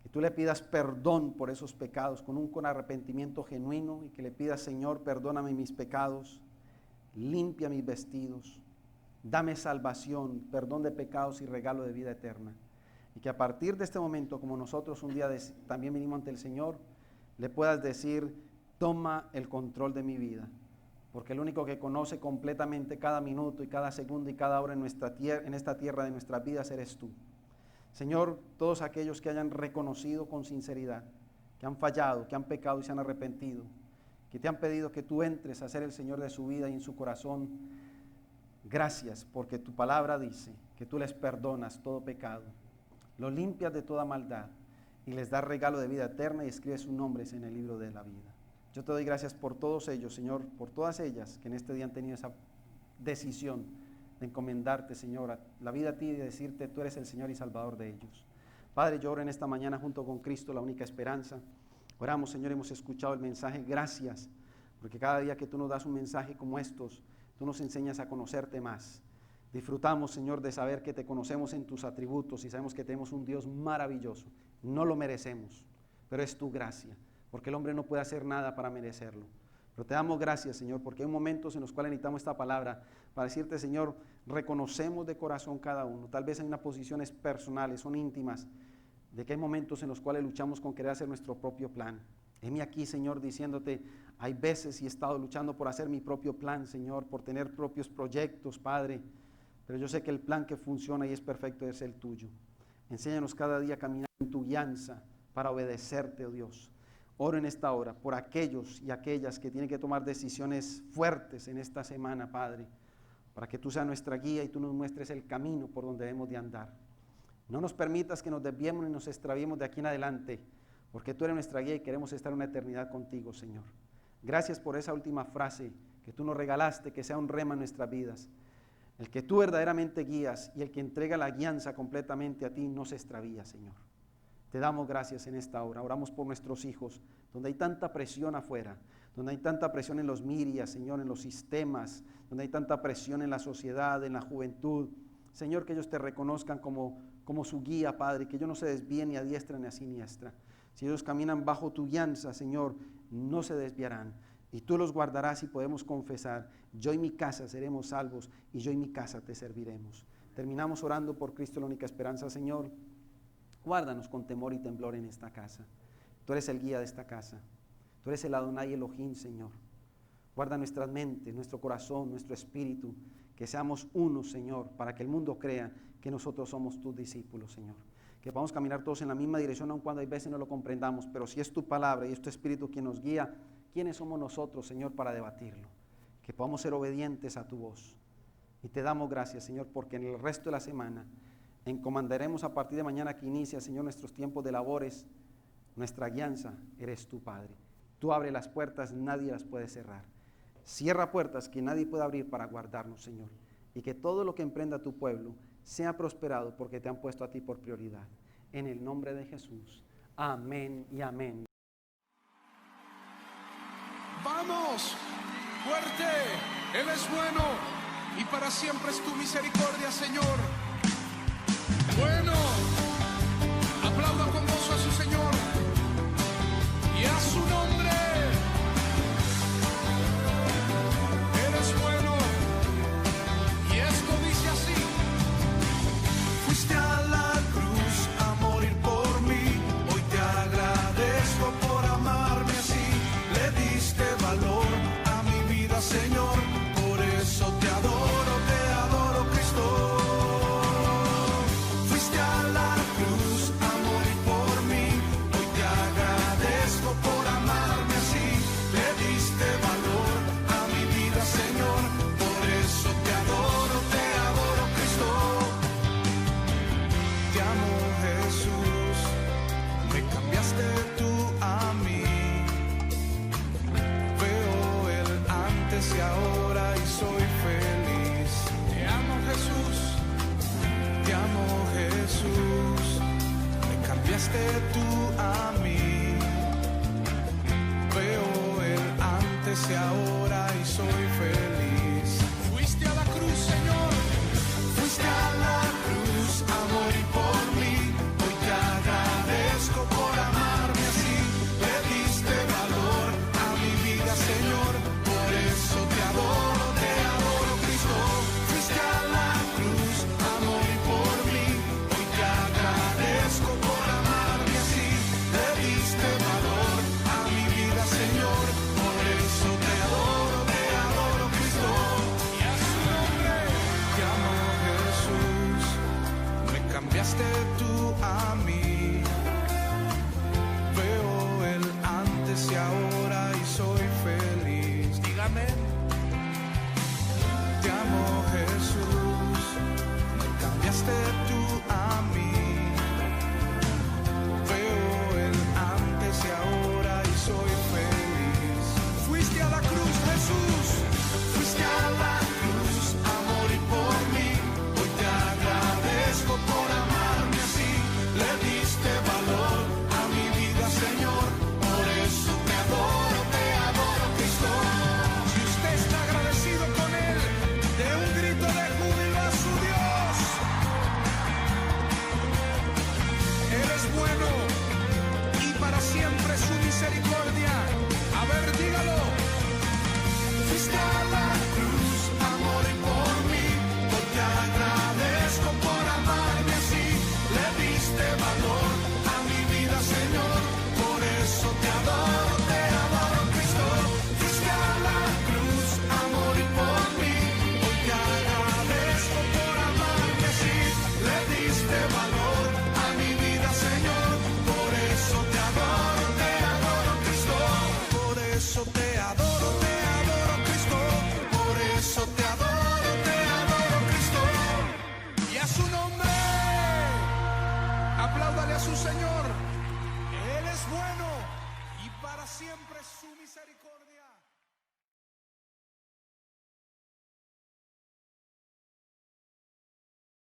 Que tú le pidas perdón por esos pecados con arrepentimiento genuino y que le pidas, Señor, perdóname mis pecados, limpia mis vestidos, dame salvación, perdón de pecados y regalo de vida eterna. Y que a partir de este momento, como nosotros un día también vinimos ante el Señor, le puedas decir: toma el control de mi vida, porque el único que conoce completamente cada minuto y cada segundo y cada hora en esta tierra de nuestras vidas eres tú. Señor, todos aquellos que hayan reconocido con sinceridad que han fallado, que han pecado y se han arrepentido, que te han pedido que tú entres a ser el Señor de su vida y en su corazón, gracias, porque tu palabra dice que tú les perdonas todo pecado, los limpias de toda maldad y les das regalo de vida eterna y escribes sus nombres en el libro de la vida. Yo te doy gracias por todos ellos, Señor, por todas ellas que en este día han tenido esa decisión de encomendarte, Señor, la vida a ti y de decirte: tú eres el Señor y Salvador de ellos. Padre, yo oro en esta mañana junto con Cristo, la única esperanza. Oramos, Señor, hemos escuchado el mensaje. Gracias, porque cada día que tú nos das un mensaje como estos, tú nos enseñas a conocerte más. Disfrutamos, Señor, de saber que te conocemos en tus atributos y sabemos que tenemos un Dios maravilloso. No lo merecemos, pero es tu gracia, porque el hombre no puede hacer nada para merecerlo. Pero te damos gracias, Señor, porque hay momentos en los cuales necesitamos esta palabra para decirte: Señor, reconocemos de corazón cada uno. Tal vez hay unas posiciones personales, son íntimas, de que hay momentos en los cuales luchamos con querer hacer nuestro propio plan. Heme aquí, Señor, diciéndote: hay veces y he estado luchando por hacer mi propio plan, Señor, por tener propios proyectos, Padre, pero yo sé que el plan que funciona y es perfecto es el tuyo. Enséñanos cada día a caminar en tu guianza para obedecerte, oh Dios. Oro en esta hora por aquellos y aquellas que tienen que tomar decisiones fuertes en esta semana, Padre, para que tú seas nuestra guía y tú nos muestres el camino por donde debemos de andar. No nos permitas que nos desviemos ni nos extraviemos de aquí en adelante, porque tú eres nuestra guía y queremos estar una eternidad contigo, Señor. Gracias por esa última frase que tú nos regalaste, que sea un rema en nuestras vidas. El que tú verdaderamente guías y el que entrega la guianza completamente a ti no se extravía, Señor. Te damos gracias en esta hora. Oramos por nuestros hijos, donde hay tanta presión afuera, donde hay tanta presión en los medios, Señor, en los sistemas, donde hay tanta presión en la sociedad, en la juventud. Señor, que ellos te reconozcan como su guía, Padre, que ellos no se desvíen ni a diestra ni a siniestra. Si ellos caminan bajo tu guianza, Señor, no se desviarán. Y tú los guardarás y podemos confesar: yo y mi casa seremos salvos y yo y mi casa te serviremos. Terminamos orando por Cristo, la única esperanza, Señor. Guárdanos con temor y temblor en esta casa. Tú eres el guía de esta casa. Tú eres el Adonai Elohim, Señor. Guarda nuestras mentes, nuestro corazón, nuestro espíritu, que seamos uno, Señor, para que el mundo crea que nosotros somos tus discípulos, Señor. Que podamos caminar todos en la misma dirección, aun cuando hay veces no lo comprendamos, pero si es tu palabra y es tu espíritu quien nos guía, ¿quiénes somos nosotros, Señor, para debatirlo? Que podamos ser obedientes a tu voz. Y te damos gracias, Señor, porque en el resto de la semana encomendaremos a partir de mañana que inicia, Señor, nuestros tiempos de labores. Nuestra guianza eres tú, Padre. Tú abres las puertas, nadie las puede cerrar. Cierra puertas que nadie puede abrir para guardarnos, Señor. Y que todo lo que emprenda tu pueblo sea prosperado porque te han puesto a ti por prioridad. En el nombre de Jesús. Amén y amén. Vamos, fuerte, Él es bueno y para siempre es tu misericordia, Señor. Bueno, aplauda con gozo a su Señor y a su nombre. Eres bueno y esto dice así: fuiste a la cruz a morir por mí, hoy te agradezco por amarme así, le diste valor a mi vida, Señor, por eso te adoro, Cristo. Fuiste a la cruz a morir por mí, hoy te agradezco por amarme así, le diste valor a mi vida, Señor, por eso te adoro, Cristo. Te amo, Jesús, me cambiaste tú a mí, veo el antes y ahora y soy feliz. Te amo, Jesús, te amo, Jesús, me cambiaste tú a mí, veo el antes y ahora y soy feliz. Fuiste a la cruz, Señor, fuiste a la cruz a morir por mí, hoy te agradezco por amarme así, le diste valor a mi vida, Señor, por eso te adoro, Apláudale a su Señor. Él es bueno y para siempre su misericordia.